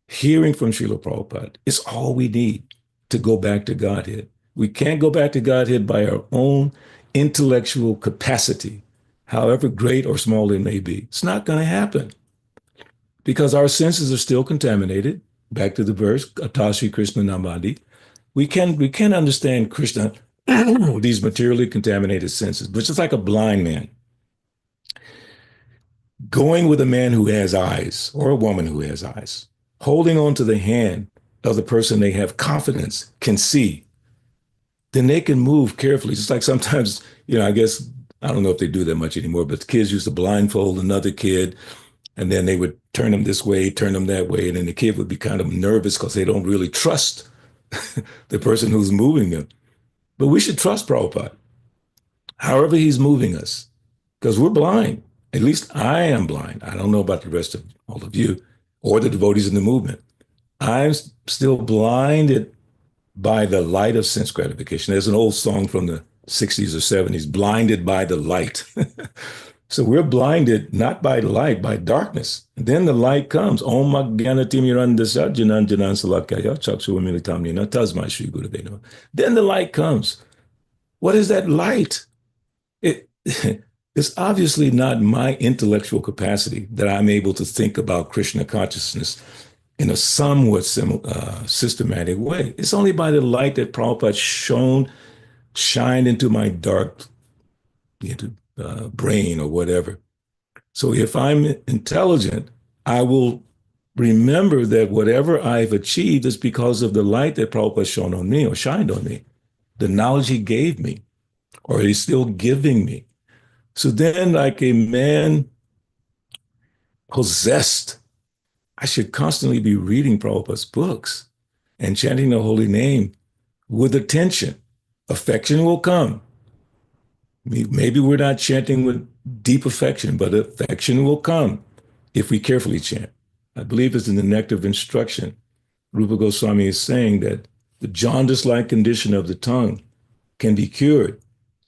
Hearing from Srila Prabhupada is all we need to go back to Godhead. We can't go back to Godhead by our own intellectual capacity, however great or small it may be. It's not going to happen because our senses are still contaminated. Back to the verse, Atashi Krishna Namadi. We can understand Krishna with these materially contaminated senses, but it's like a blind man going with a man who has eyes or a woman who has eyes, holding on to the hand of the person they have confidence can see, then they can move carefully. Just like sometimes, you know, I guess, I don't know if they do that much anymore, but the kids used to blindfold another kid, and then they would turn them this way, turn them that way, and then the kid would be kind of nervous because they don't really trust the person who's moving them. But we should trust Prabhupada, however he's moving us, because we're blind. At least I am blind. I don't know about the rest of all of you or the devotees in the movement. I'm still blinded by the light of sense gratification. There's an old song from the 60s or 70s, blinded by the light. So we're blinded not by light, by darkness. And then the light comes. Om Agyanatimirandasya Jananjanan Salakaya Chakshuvamilitamnina Tasmai Shri Gurave Namaḥ. Then the light comes. What is that light? It's obviously not my intellectual capacity that I'm able to think about Krishna consciousness in a somewhat systematic way. It's only by the light that Prabhupada shined into my dark brain or whatever. So if I'm intelligent, I will remember that whatever I've achieved is because of the light that Prabhupada shone on me or shined on me, the knowledge he gave me, or he's still giving me. So then, like a man possessed, I should constantly be reading Prabhupada's books and chanting the holy name with attention. Affection will come. Maybe we're not chanting with deep affection, but affection will come if we carefully chant. I believe it's in the Nectar of Instruction. Rupa Goswami is saying that the jaundice-like condition of the tongue can be cured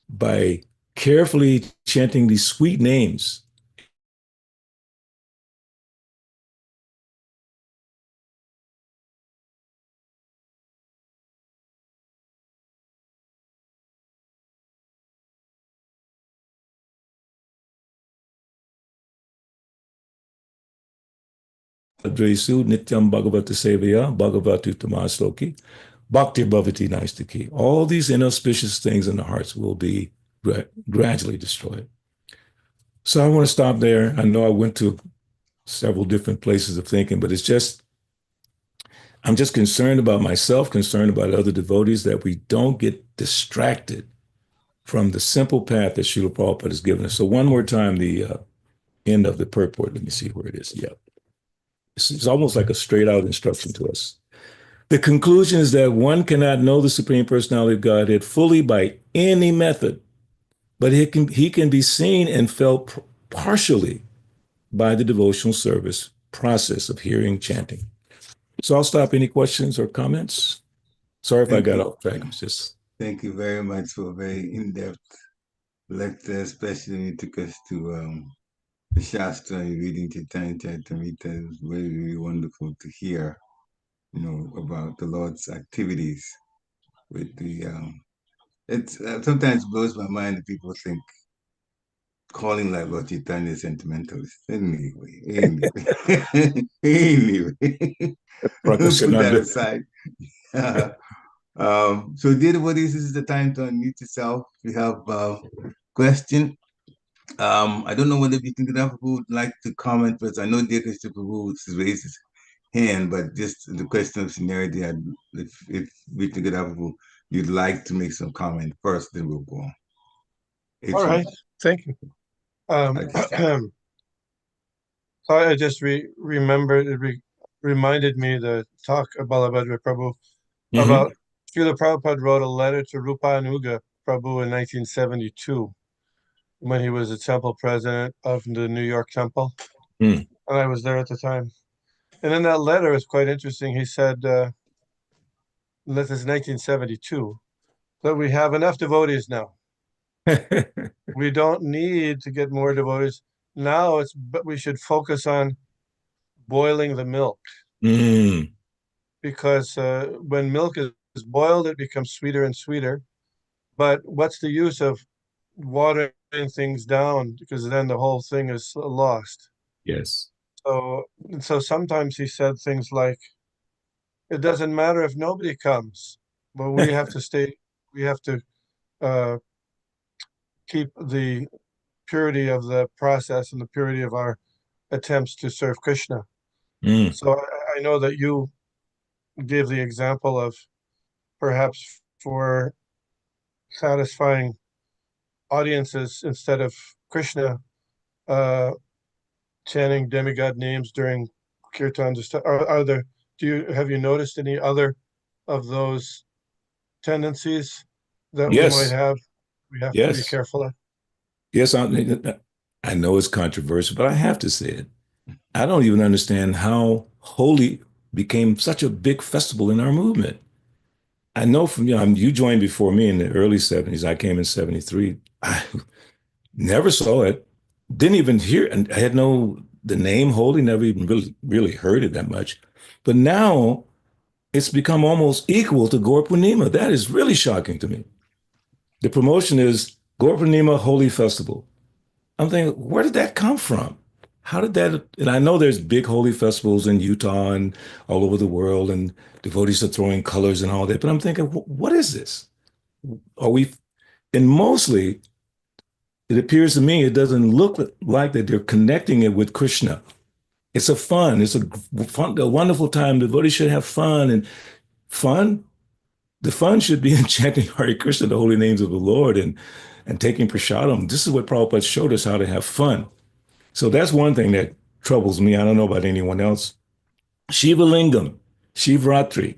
by carefully chanting these sweet names. Adresu Nityam Bhagavata Sevaya Bhagavatu Tamasloki Bhakti Bhavati Naistaki. All these inauspicious things in the hearts will be gradually destroyed. So I want to stop there. I know I went to several different places of thinking, but I'm just concerned about myself, concerned about other devotees, that we don't get distracted from the simple path that Srila Prabhupada has given us. So one more time, the end of the purport. Let me see where it is. Yeah. It's almost like a straight out instruction to us. The conclusion is that one cannot know the Supreme Personality of Godhead fully by any method, but he can be seen and felt partially by the devotional service process of hearing, chanting. So I'll stop. Any questions or comments? Sorry if I got off track. Thank you very much for a very in-depth lecture, especially took us to the Shastra reading Chaitanya Charitamrita. It was very, very wonderful to hear, about the Lord's activities with the. It sometimes blows my mind that people think calling like Lord Chaitanya is sentimentalist. Anyway, anyway, Prakash put that Nanda. aside. So, dear devotees, this is the time to unmute yourself. We have a question. I don't know whether Vidanti would like to comment, but I know dear Krishna Prabhu raised his hand, but just the question of seniority, if Vidanti you'd like to make some comment first, then we'll go on. All right, thank you. So I just remembered, it reminded me the talk of Balabhadra Prabhu about Srila Prabhupada wrote a letter to Rupanuga Prabhu in 1972 when he was the temple president of the New York Temple. And I was there at the time. And in that letter, it's quite interesting. He said, this is 1972, that we have enough devotees now. We don't need to get more devotees. Now but we should focus on boiling the milk. Because when milk is boiled, it becomes sweeter and sweeter. But what's the use of watering things down? Because then the whole thing is lost. Yes. So sometimes he said things like, it doesn't matter if nobody comes, but we have to stay, we have to keep the purity of the process and the purity of our attempts to serve Krishna. So I know that you gave the example of perhaps for satisfying audiences instead of Krishna chanting demigod names during kirtans. Have you noticed any other of those tendencies that we might have? We have to be careful of. Yes, I know it's controversial, but I have to say it. I don't even understand how Holi became such a big festival in our movement. I know from you joined before me in the early 70s. I came in 73. I never saw it. Didn't even hear, and I had the name Holi, never even really heard it that much. But now it's become almost equal to Gaur Purnima. That is really shocking to me. The promotion is Gaur Purnima Holi Festival. I'm thinking, where did that come from? How did that? And I know there's big holy festivals in Utah and all over the world, and devotees are throwing colors and all that. But I'm thinking, what is this? And mostly, it appears to me, it doesn't look like that they're connecting it with Krishna. It's a wonderful time. Devotees should have fun, and the fun should be in chanting Hare Krishna, the holy names of the Lord, and taking prasadam. This is what Prabhupada showed us, how to have fun. So that's one thing that troubles me. I don't know about anyone else. Shiva Lingam, Shivaratri.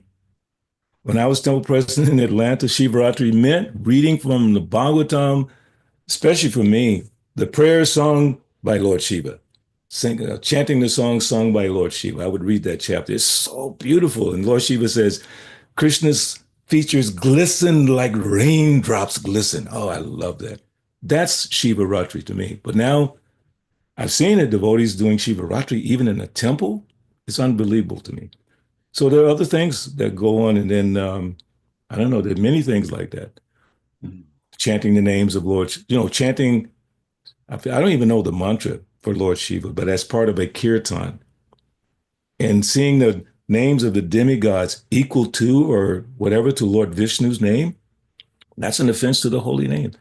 When I was temple president in Atlanta, Shivaratri meant reading from the Bhagavatam, especially for me, the prayer sung by Lord Shiva, chanting the song sung by Lord Shiva. I would read that chapter. It's so beautiful. And Lord Shiva says, Krishna's features glisten like raindrops glisten. Oh, I love that. That's Shivaratri to me. But now I've seen the devotees doing Shivaratri even in a temple. It's unbelievable to me. So there are other things that go on. And then, I don't know, there are many things like that. Chanting the names of Lord, chanting, I don't even know the mantra for Lord Shiva, but as part of a kirtan. And seeing the names of the demigods equal to or whatever to Lord Vishnu's name, that's an offense to the holy name.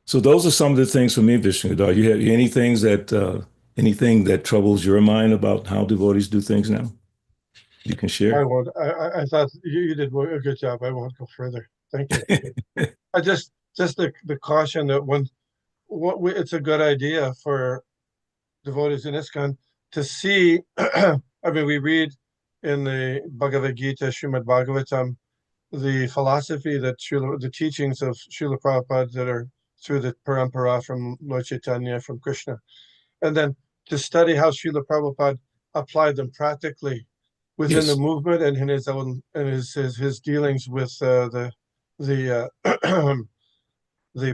So those are some of the things for me, Vishnudhar. You have anything that troubles your mind about how devotees do things now? You can share. I won't. I thought you did a good job. I won't go further. Thank you. I just the caution that it's a good idea for devotees in ISKCON to see. I mean, we read in the Bhagavad Gita, Srimad Bhagavatam, the philosophy that the teachings of Srila Prabhupada that are through the parampara from Lord Chaitanya, from Krishna, and then to study how Srila Prabhupada applied them practically within the movement and in his own and his dealings with the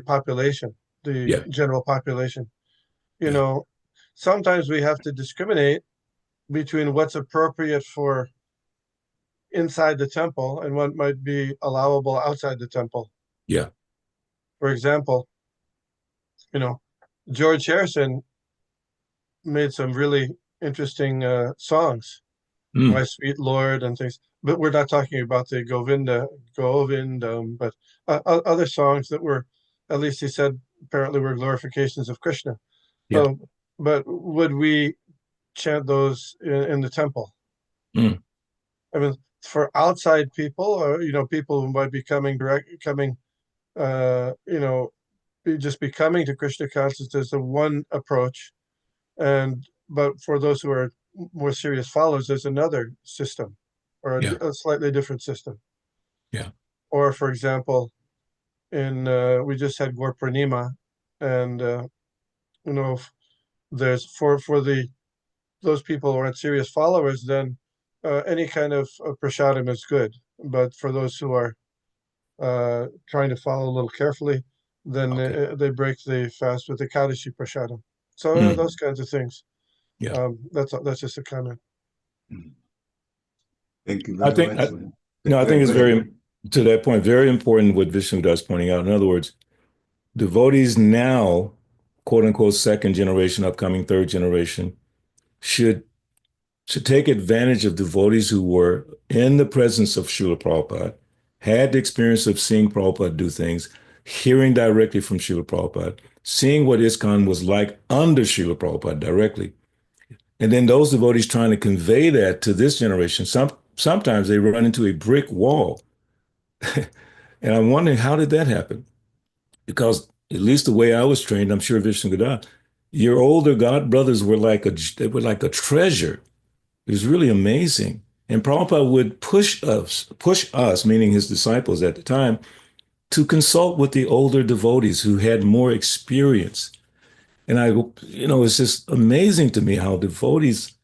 population. the general population. You know, sometimes we have to discriminate between what's appropriate for inside the temple and what might be allowable outside the temple. Yeah. For example, you know, George Harrison made some really interesting songs, My Sweet Lord and things. But we're not talking about the Govindam, but other songs that were, at least he said, apparently were glorifications of Krishna. Yeah. But would we chant those in the temple? I mean, for outside people, or people who might be coming, just be coming to Krishna consciousness, the one approach, but for those who are more serious followers, there's another system, or a slightly different system. Yeah. Or, for example, we just had Gaur Purnima, and there's for those people who aren't serious followers, then any kind of prasadam is good. But for those who are trying to follow a little carefully, then they break the fast with the Kadashi prasadam. So those kinds of things. Yeah. That's just a comment. Thank you very much. I think it's to that point, very important what Vishnudas is pointing out. In other words, devotees now, quote unquote, second generation, upcoming third generation, should take advantage of devotees who were in the presence of Srila Prabhupada, had the experience of seeing Prabhupada do things, hearing directly from Srila Prabhupada, seeing what ISKCON was like under Srila Prabhupada directly. And then those devotees trying to convey that to this generation, sometimes they run into a brick wall. And I'm wondering, how did that happen? Because at least the way I was trained, I'm sure Vishnu Gada, your older God brothers were like a treasure. It was really amazing. And Prabhupada would push us, meaning his disciples at the time, to consult with the older devotees who had more experience. And it's just amazing to me how devotees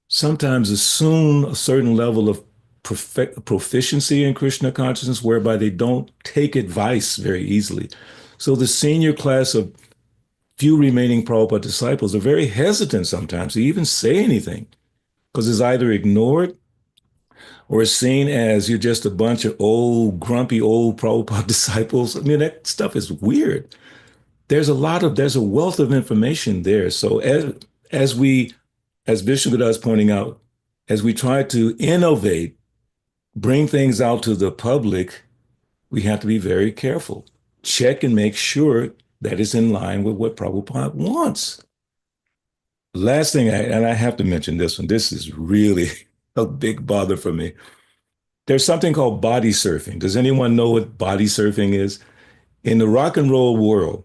sometimes assume a certain level of proficiency in Krishna consciousness, whereby they don't take advice very easily. So the senior class of few remaining Prabhupada disciples are very hesitant sometimes to even say anything, because it's either ignored or it's seen as you're just a bunch of grumpy old Prabhupada disciples. I mean, that stuff is weird. There's a wealth of information there. So as Vishnu Gada is pointing out, as we try to innovate, bring things out to the public, we have to be very careful. Check and make sure that it's in line with what Prabhupada wants. Last thing, and I have to mention this one. This is really a big bother for me. There's something called body surfing. Does anyone know what body surfing is? In the rock and roll world,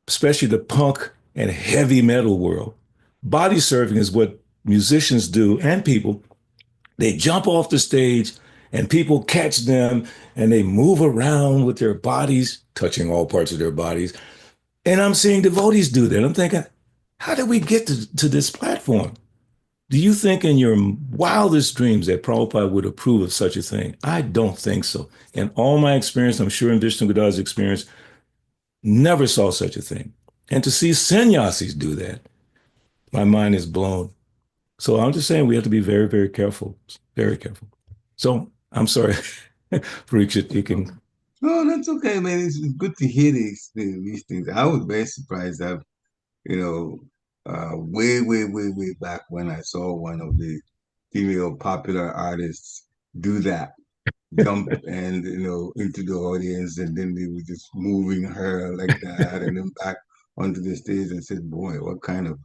especially the punk and heavy metal world, body surfing is what musicians do, and people. They jump off the stage and people catch them and they move around with their bodies, touching all parts of their bodies. And I'm seeing devotees do that. I'm thinking, how did we get to this platform? Do you think in your wildest dreams that Prabhupada would approve of such a thing? I don't think so. In all my experience, I'm sure in Vishnu Gada's experience, never saw such a thing. And to see sannyasis do that, my mind is blown. So I'm just saying we have to be very, very careful, very careful. So I'm sorry, Parikshit, you can. No, that's okay, man. It's good to hear these things. I was very surprised that, way back when I saw one of the female popular artists do that, jump and, into the audience, and then they were just moving her like that and then back onto the stage and said, boy, what kind of.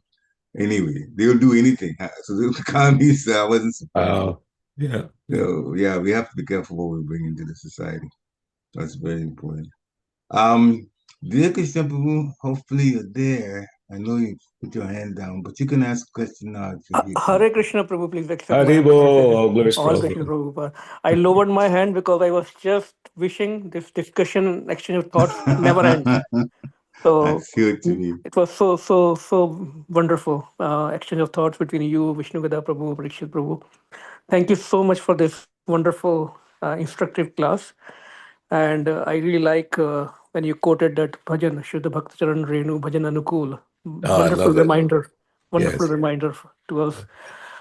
Anyway, they'll do anything. So they'll calm me, so I wasn't surprised. Yeah. So yeah, we have to be careful what we bring into the society. That's very important. Dear Krishna Prabhu, hopefully you're there. I know you put your hand down, but you can ask a question now. Hare Krishna Prabhu, please accept my Haribo, all Krishna Prabhupada. I lowered my hand because I was just wishing this discussion, exchange of thoughts never ends. So that's good to me. It was so wonderful exchange of thoughts between you, Vishnu Gada Prabhu, Parikshit Prabhu. Thank you so much for this wonderful instructive class. And I really like when you quoted that bhajan, Shuddha Bhakta Charan Renu Bhajan Anukul. Oh, I love that. Wonderful reminder to us.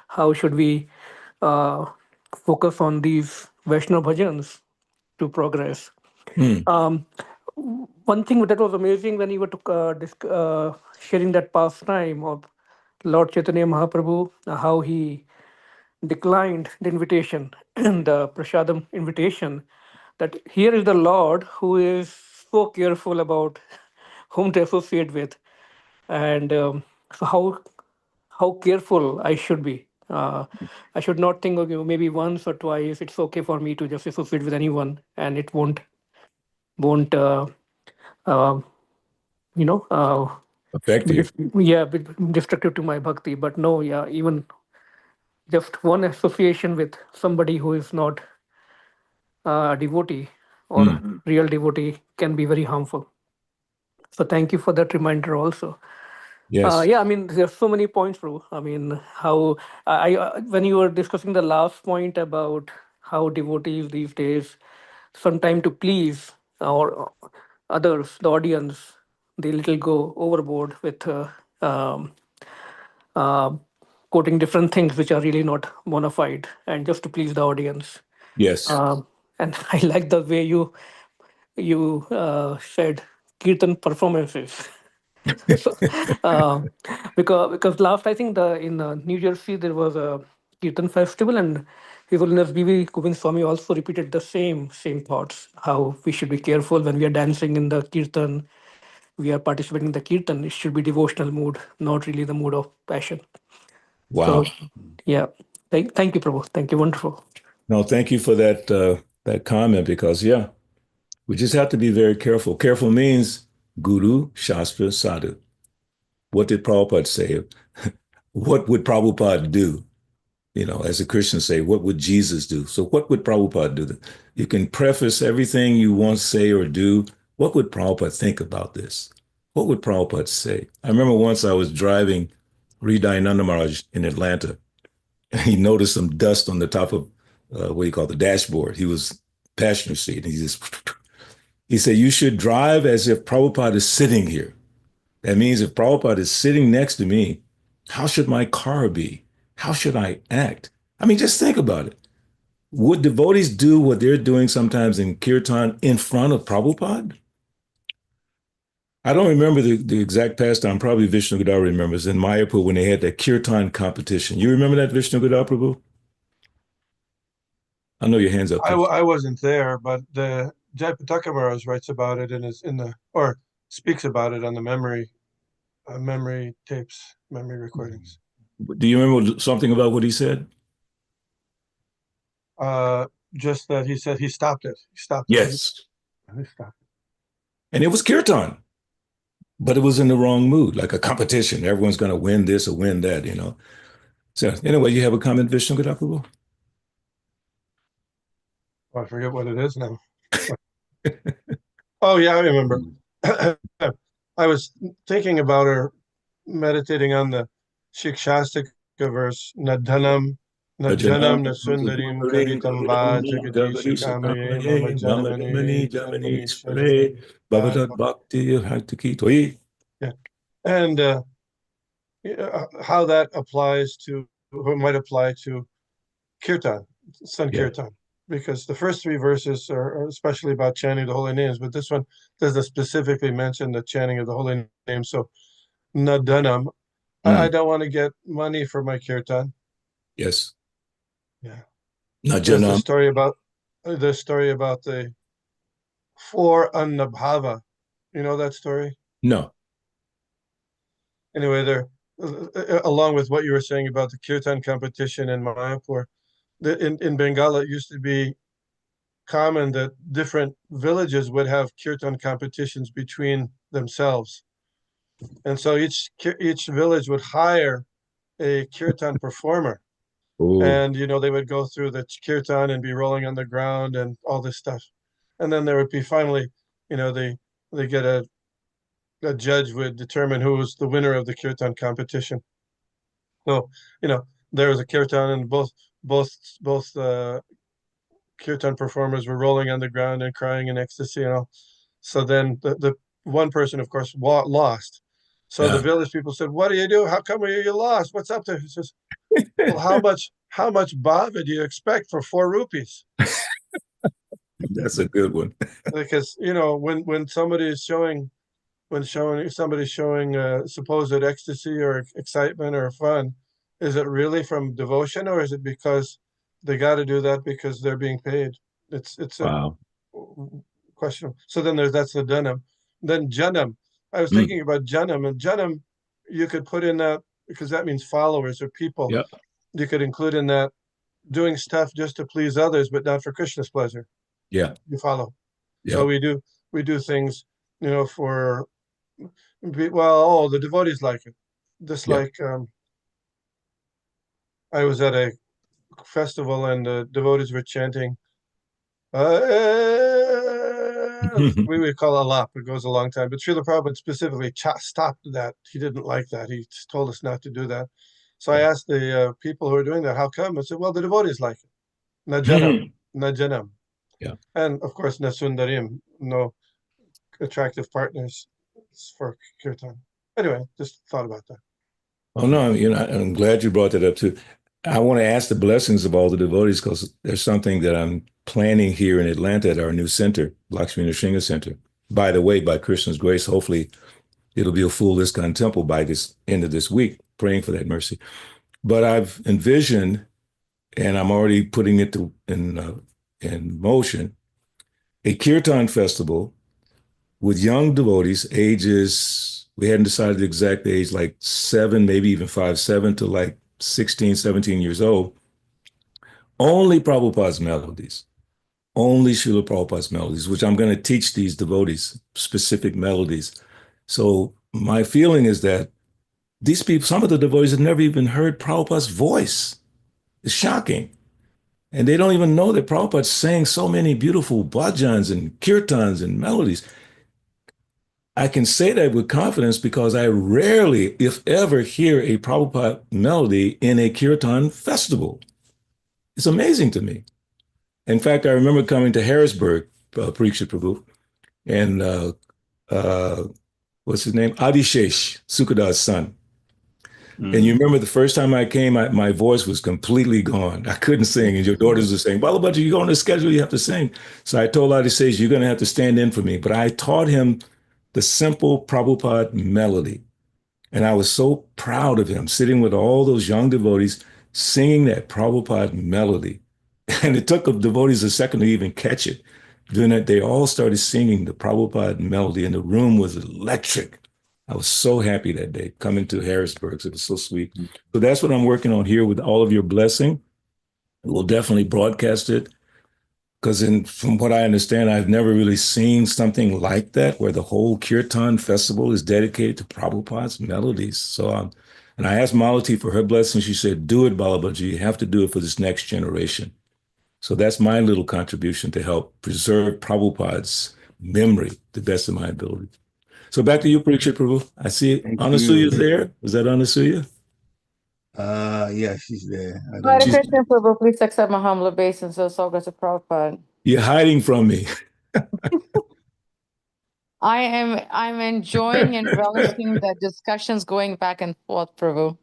How should we focus on these Vaishnava bhajans to progress? One thing that was amazing when you were sharing that pastime of Lord Chaitanya Mahaprabhu, how he declined the invitation, the prasadam invitation, that here is the Lord who is so careful about whom to associate with, and so how careful I should be. I should not think, okay, maybe once or twice it's okay for me to just associate with anyone, and it won't Affect you. be destructive to my bhakti. But no, yeah, even just one association with somebody who is not a devotee or real devotee can be very harmful. So thank you for that reminder also. Yes. Yeah, I mean, there's so many points, bro. I mean, how when you were discussing the last point about how devotees these days, sometime to please or others, the audience, they little go overboard with um, uh, quoting different things which are really not bona fide and just to please the audience. Yes. And I like the way you said kirtan performances. So, because last I think in New Jersey there was a kirtan festival, and His Holiness B.V. Govind Swami also repeated the same thoughts, how we should be careful when we are dancing in the kirtan, we are participating in the kirtan, it should be devotional mood, not really the mood of passion. Wow. So yeah, thank you, Prabhu. Thank you. Wonderful. No, thank you for that comment, because yeah, we just have to be very careful. Careful means Guru, Shastra, Sadhu. What did Prabhupada say? What would Prabhupada do? You know, as the Christians say, what would Jesus do? So what would Prabhupada do? You can preface everything you want to say or do. What would Prabhupada think about this? What would Prabhupada say? I remember once I was driving Hridayananda Maharaj in Atlanta, and he noticed some dust on the top of what do you call the dashboard. He was passenger seat. And he said, you should drive as if Prabhupada is sitting here. That means if Prabhupada is sitting next to me, how should my car be? How should I act? I mean, just think about it. Would devotees do what they're doing sometimes in kirtan in front of Prabhupada? I don't remember the exact pastime. Probably Vishnu Gadar remembers in Mayapur when they had that kirtan competition. You remember that, Vishnu Gadar, Prabhu? I know your hands up. I wasn't there, but the Bhattacarya writes about it or speaks about it on the memory tapes, memory recordings. Do you remember something about what he said? Just that he said he stopped it. He stopped it. Yes. He stopped it. And it was kirtan, but it was in the wrong mood, like a competition. Everyone's going to win this or win that, you know. So anyway, you have a comment, Vishnu Gadar, Prabhu? Oh, I forget what it is now. Oh, yeah, I remember. I was thinking about her meditating on the Shikshastika verse, Nadhanam Nasundarim Karitam Va Jagadisha Kamaye Mama Janamani Spare Bhavatat Bhakti Haktaki Toi. Yeah. And how that applies to, or might apply to Kirtan, Sankirtan. Because the first three verses are especially about chanting the holy names, but this one doesn't specifically mention the chanting of the holy names. So, Nadanam, I don't want to get money for my kirtan. Yes. Yeah. There's the story about the 4 Annabhava. You know that story? No. Anyway, there, along with what you were saying about the kirtan competition in Mayapur, in Bengal, it used to be common that different villages would have kirtan competitions between themselves. And so each village would hire a kirtan performer. Ooh. And, they would go through the kirtan and be rolling on the ground and all this stuff. And then there would be finally, they get a judge would determine who was the winner of the kirtan competition. So, there was a kirtan and both kirtan performers were rolling on the ground and crying in ecstasy and all. So then the one person, of course, lost. So the village people said, "What do you do? How come you lost? What's up there?" He says, "Well, how much bhava do you expect for 4 rupees?" That's a good one. Because when somebody is showing supposed ecstasy or excitement or fun, is it really from devotion, or is it because they got to do that because they're being paid? It's Wow. a question. So then that's the dhanam. Then janam. I was thinking about janam, and janam you could put in that because that means followers or people. Yep. You could include in that doing stuff just to please others, but not for Krishna's pleasure. Yeah. You follow. Yep. So we do things, for the devotees like it. Just like I was at a festival and the devotees were chanting. We would call it alap. It goes a long time, but Srila Prabhupada specifically stopped that. He didn't like that. He told us not to do that. So I asked the people who are doing that, how come? I said, well, the devotees like it. Najanam. Yeah. And of course, nasundarim, no attractive partners for kirtan. Anyway, just thought about that. Oh, no, I'm glad you brought that up too. I want to ask the blessings of all the devotees because there's something that I'm planning here in Atlanta at our new center, Lakshmi Nrsimha Center. By the way, by Krishna's grace, hopefully it'll be a full ISKCON temple by this end of this week, praying for that mercy. But I've envisioned, and I'm already putting it in motion, a kirtan festival with young devotees, ages, we hadn't decided the exact age, like 7, maybe even 5, 7 to like 16, 17 years old, only Prabhupada's melodies, only Srila Prabhupada's melodies, which I'm going to teach these devotees specific melodies. So my feeling is that these people, some of the devotees have never even heard Prabhupada's voice. It's shocking. And they don't even know that Prabhupada sang so many beautiful bhajans and kirtans and melodies. I can say that with confidence because I rarely, if ever, hear a Prabhupada melody in a kirtan festival. It's amazing to me. In fact, I remember coming to Harrisburg, Parikshit Prabhu, and what's his name? Adishesh, Sukada's son. And you remember the first time I came, my voice was completely gone. I couldn't sing. And your daughters were saying, Balabhadra, you go on the schedule, you have to sing. So I told Adishesh, you're going to have to stand in for me. But I taught him the simple Prabhupada melody. And I was so proud of him sitting with all those young devotees singing that Prabhupada melody. And it took the devotees a second to even catch it. Then they all started singing the Prabhupada melody and the room was electric. I was so happy that day coming to Harrisburg. It was so sweet. So that's what I'm working on here with all of your blessing. We'll definitely broadcast it. Because from what I understand, I've never really seen something like that where the whole Kirtan festival is dedicated to Prabhupada's melodies. So, and I asked Malati for her blessing. She said, do it, Balabhadra. You have to do it for this next generation. So that's my little contribution to help preserve Prabhupada's memory to the best of my ability. So back to you, Parikshit Prabhu. I see Anasuya's there. Is that Anasuya? Yeah, she's there. Hare Krishna, Prabhu, please accept my humble obeisances. So goes to Prabhupada. You're hiding from me. I'm enjoying and relishing the discussions going back and forth, Prabhu.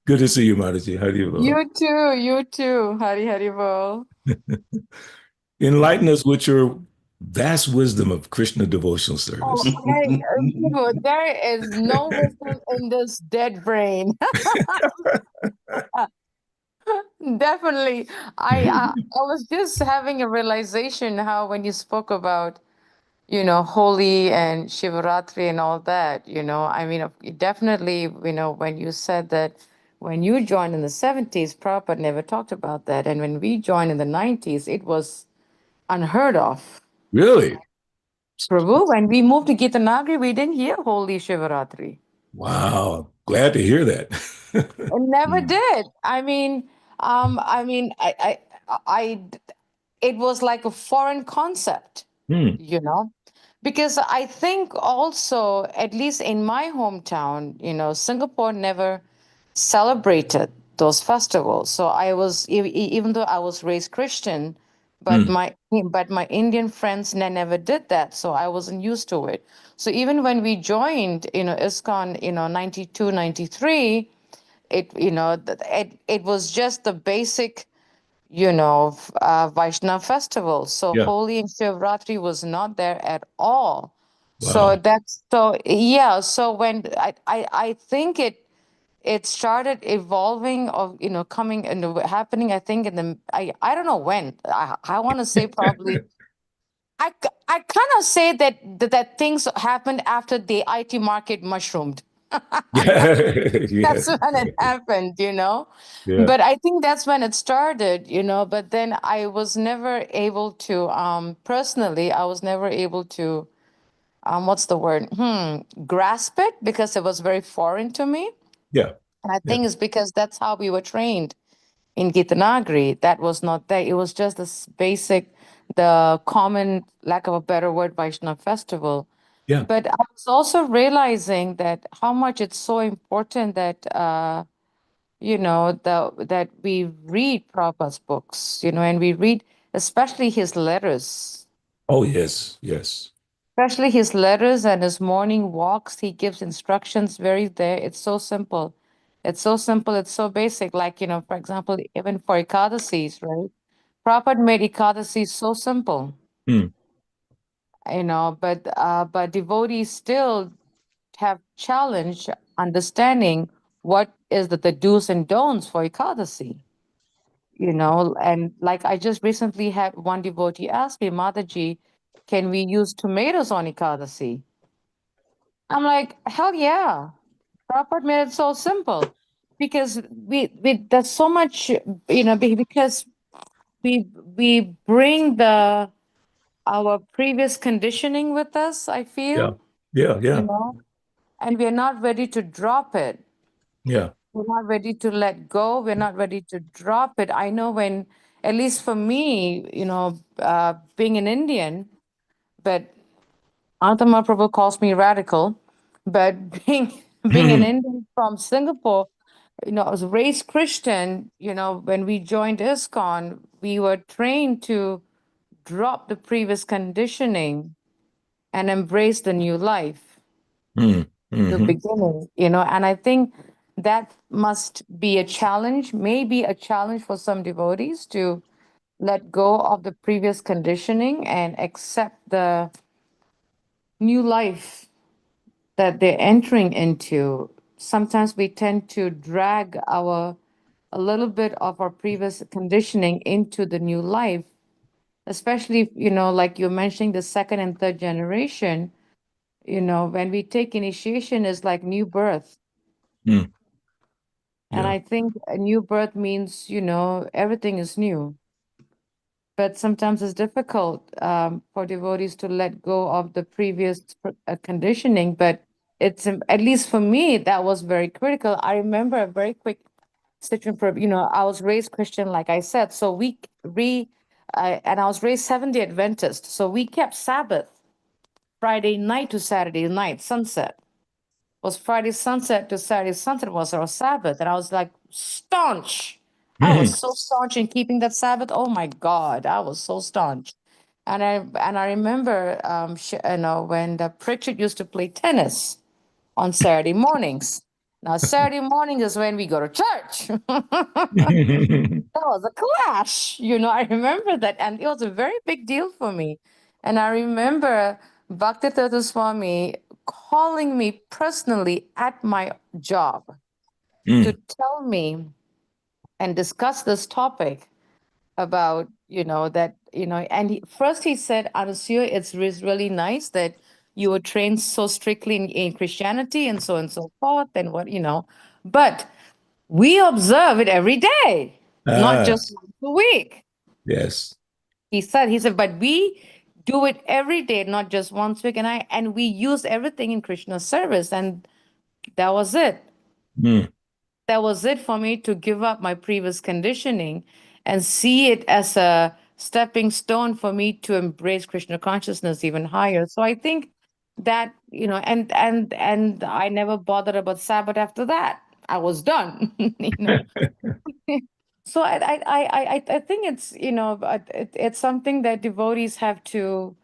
Good to see you, Mataji. Hari Bol. You too. Hari Hari Bol. Enlighten us with your vast wisdom of Krishna devotional service. Prabhu, there is no wisdom in this dead brain. Definitely. I was just having a realization how when you spoke about, Holi and Shivaratri and all that, I mean, definitely, when you said that when you joined in the 70s, Prabhupada never talked about that. And when we joined in the 90s, it was unheard of. Really? Prabhu, when we moved to Gitanagari, we didn't hear Holi Shivaratri. Wow. Glad to hear that. It never did. It was like a foreign concept, because I think also, at least in my hometown, Singapore never celebrated those festivals. So I was, even though I was raised Christian, But my Indian friends never did that, so I wasn't used to it. So even when we joined, ISKCON, 92, 93, it was just the basic, Vaishnava festival. So Holi and Shivratri was not there at all. Wow. So when I think it started evolving of coming and happening, I think I don't know when. I want to say probably I kind of say that things happened after the IT market mushroomed. That's when it happened, Yeah. But I think that's when it started, but then I was never able to personally, I was never able to what's the word? Grasp it, because it was very foreign to me. Yeah. And I think it's because that's how we were trained in Gitanagari. That was not there. It was just this basic, the common, lack of a better word, Vaishnava festival. Yeah. But I was also realizing that how much it's so important that that we read Prabhupada's books, and we read especially his letters. Oh, yes, yes. Especially his letters and his morning walks. He gives instructions very there. It's so simple. It's so simple. It's so basic. Like, for example, even for Ekadasis, right? Prabhupada made Ekadasi so simple. But devotees still have challenge understanding what is the do's and don'ts for Ekadasi. And like I just recently had one devotee ask me, Mataji, can we use tomatoes on Ekadasi? I'm like, hell yeah. Prabhupada made it so simple because we there's so much, because we bring our previous conditioning with us, I feel. Yeah. And we're not ready to drop it. Yeah. We're not ready to let go. We're not ready to drop it. I know when, at least for me, being an Indian, but Antama Prabhu calls me radical, but being an Indian from Singapore, I was raised Christian. When we joined ISKCON, we were trained to drop the previous conditioning and embrace the new life, the beginning, and I think that must be a challenge, maybe a challenge for some devotees to let go of the previous conditioning and accept the new life that they're entering into. Sometimes we tend to drag a little bit of our previous conditioning into the new life, especially, like you're mentioning the second and third generation, when we take initiation is like new birth. And I think a new birth means, everything is new. But sometimes it's difficult for devotees to let go of the previous conditioning. But it's, at least for me, that was very critical. I remember a very quick situation. I was raised Christian, like I said. So and I was raised Seventh-day Adventist. So we kept Sabbath Friday night to Saturday night, sunset. Was Friday sunset to Saturday sunset was our Sabbath. And I was like staunch. I was so staunch in keeping that Sabbath. Oh my God, I was so staunch. And I remember, when the Pritchard used to play tennis on Saturday mornings. Now, Saturday morning is when we go to church. That was a clash. I remember that. And it was a very big deal for me. And I remember Bhattacarya Swami calling me personally at my job to tell me and discuss this topic about, and first he said, Anusya, it's really nice that you were trained so strictly in Christianity and so forth and but we observe it every day, not just once a week. Yes. He said, but we do it every day, not just once a week. And we use everything in Krishna's service. And that was it. That was it for me to give up my previous conditioning and see it as a stepping stone for me to embrace Krishna consciousness even higher. So I think that, and I never bothered about Sabbath after that. I was done, So I think it's, it's something that devotees have to,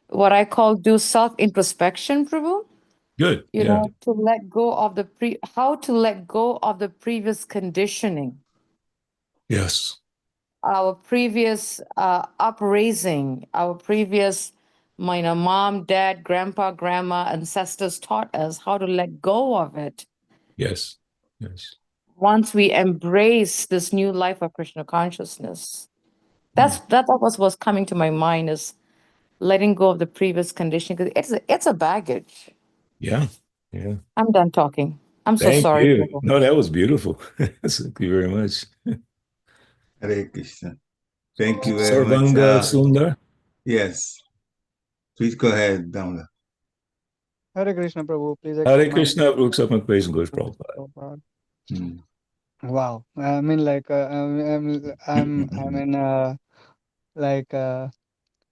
what I call, do self-introspection, Prabhu. Good. You know, to let go of how to let go of the previous conditioning. Yes. Our previous upraising, our previous, mom, dad, grandpa, grandma, ancestors taught us how to let go of it. Yes. Yes. Once we embrace this new life of Krishna consciousness, that was coming to my mind, is letting go of the previous conditioning, because it's a baggage. Yeah. Yeah. I'm done talking. I'm so Thank sorry. you. Prabhu. No, that was beautiful. Thank you very much. Hare Krishna. Thank you very much. Sarvanga Sundar. Yes. Please go ahead, Damla. Hare Krishna, Prabhu. Please Hare accept my Krishna, Brooks of praise and glory, Prabhupada. Wow. I mean, like, I'm in, like,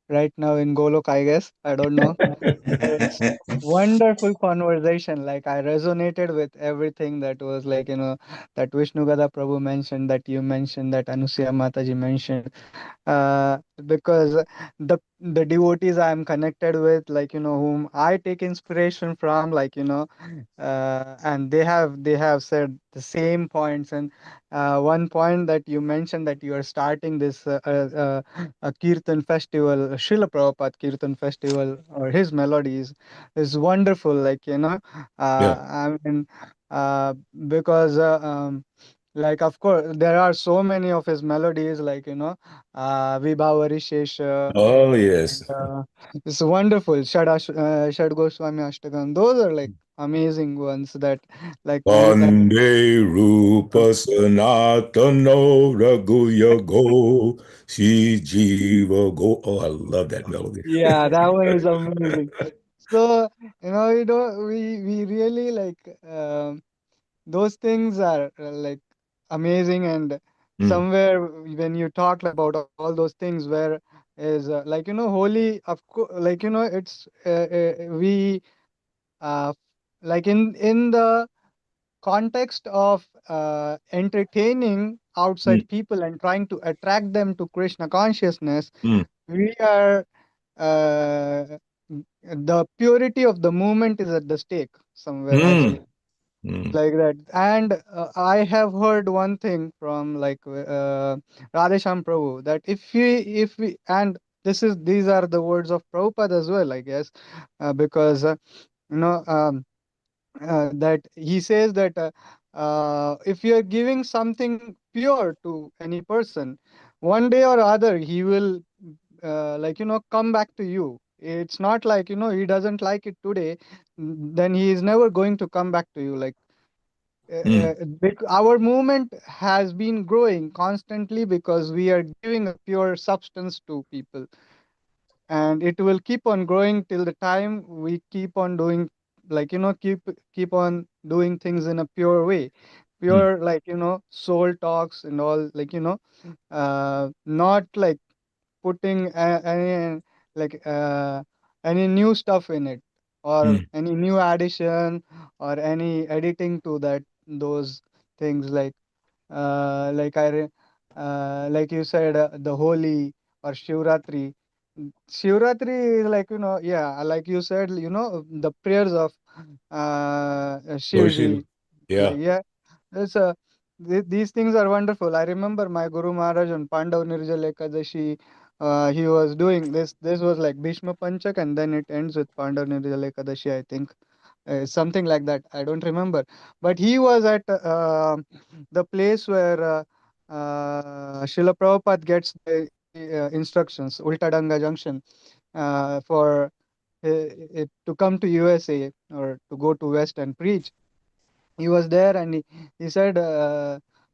right now in Golok, I guess. I don't know. It's wonderful conversation. Like, I resonated with everything that was like, that Vishnugada Prabhu mentioned, that you mentioned, that Anusuya Mataji mentioned. Because the devotees I'm connected with, like, whom I take inspiration from, like, and they have said the same points. And one point that you mentioned, that you are starting this a Kirtan festival, Srila Prabhupada Kirtan festival, or his melodies is wonderful. Like, I mean, because like, of course, there are so many of his melodies, like, Vibhavari Shesha. Oh, yes. It's wonderful. Shad Goswami Ashtakam. Those are like amazing ones that, like, you can. Vande Rupa Sanatano Raguya Go Shi Jiva Go. Oh, I love that melody. Yeah, that one is amazing. So, we really like, those things are like amazing. And somewhere when you talk about all those things, where is like, holy, of course, like, it's we like, in the context of entertaining outside people and trying to attract them to Krishna consciousness, we are the purity of the movement is at the stake somewhere, actually. Like that. And I have heard one thing from, like, Radhesham Prabhu, that if we and these are the words of Prabhupada as well, I guess, because you know that he says that if you are giving something pure to any person, one day or other he will like, come back to you. It's not like, he doesn't like it today, then he is never going to come back to you. Like, our movement has been growing constantly because we are giving a pure substance to people, and it will keep on growing till the time we keep on doing, like, keep on doing things in a pure way, pure, like, soul talks and all, like, not like putting any, like, any new stuff in it, or any new addition, or any editing to those things. Like you said, the holy or Shivratri. Shivratri is like, yeah, like you said, the prayers of Lord Shiva. Shivji. Yeah. Like, yeah, it's these things are wonderful. I remember my Guru Maharaj on Pandav Nirjal Ekadashi. He was doing this. This was like Bhishma Panchak, and then it ends with Pandav Nirjal Ekadashi, I think. Something like that. I don't remember. But he was at the place where Srila Prabhupada gets the instructions, Ultadanga Junction, for it to come to USA or to go to West and preach. He was there, and he said,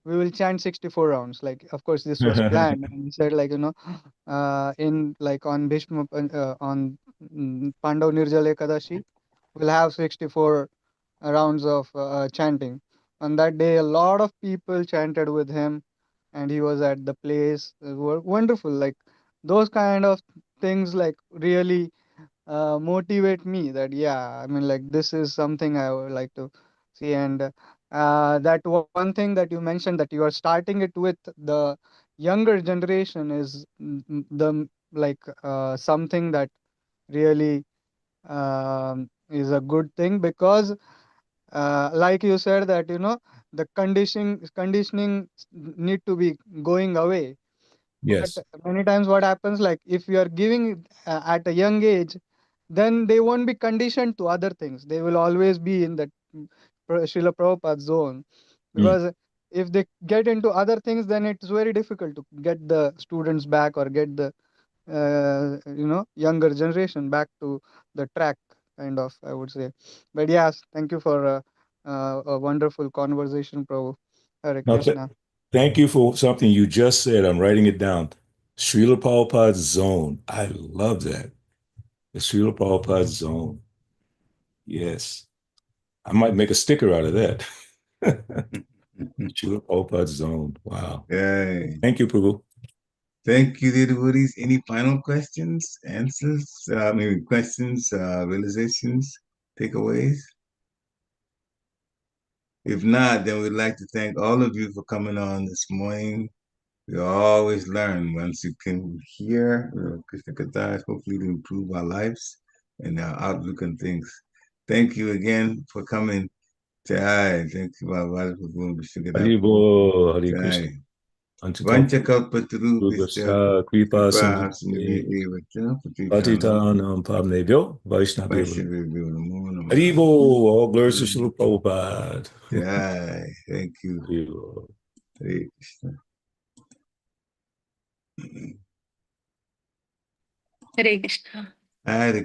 we will chant 64 rounds. Like, of course, this was planned. And he said, like, in, like, on Bhishma, on Pandav Nirjal Ekadashi, we'll have 64 rounds of chanting. On that day, a lot of people chanted with him, and he was at the place. It were wonderful. Like, those kind of things, like, really motivate me that, yeah, I mean, like, this is something I would like to see. And that one thing that you mentioned, that you are starting it with the younger generation, is the something that really is a good thing, because like you said, that the conditioning need to be going away. Yes. But many times what happens, like if you are giving it at a young age, then they won't be conditioned to other things. They will always be in that Srila Prabhupada zone, because if they get into other things, then it's very difficult to get the students back, or get the younger generation back to the track, kind of, I would say. But yes, thank you for a wonderful conversation, Prabhu. Hare Now, Krishna. thank you for something you just said. I'm writing it down. Srila Prabhupada's zone. I love that. The Srila Prabhupada zone. Yes. I might make a sticker out of that. Srila Prabhupada zone. Wow. Yay. Thank you, Prabhu. Thank you, dear devotees. Any final questions, answers? Questions, realizations, takeaways? If not, then we'd like to thank all of you for coming on this morning. We always learn once you can hear Krishna Katha, hopefully to improve our lives and our outlook on things. Thank you again for coming. Jai. Thank you, Baba, for going to Krishna Katha. Haribo, Hare Krishna. Vanchakalpatarubhishya Kripa Kripa Sindhu Vacha Patitanam Pavnebhyo Vaishnavyo. Haribo, all glories to Srila Prabhupada. Jai. Thank you. Haribo. Hare Krishna. Hare Krishna. Hare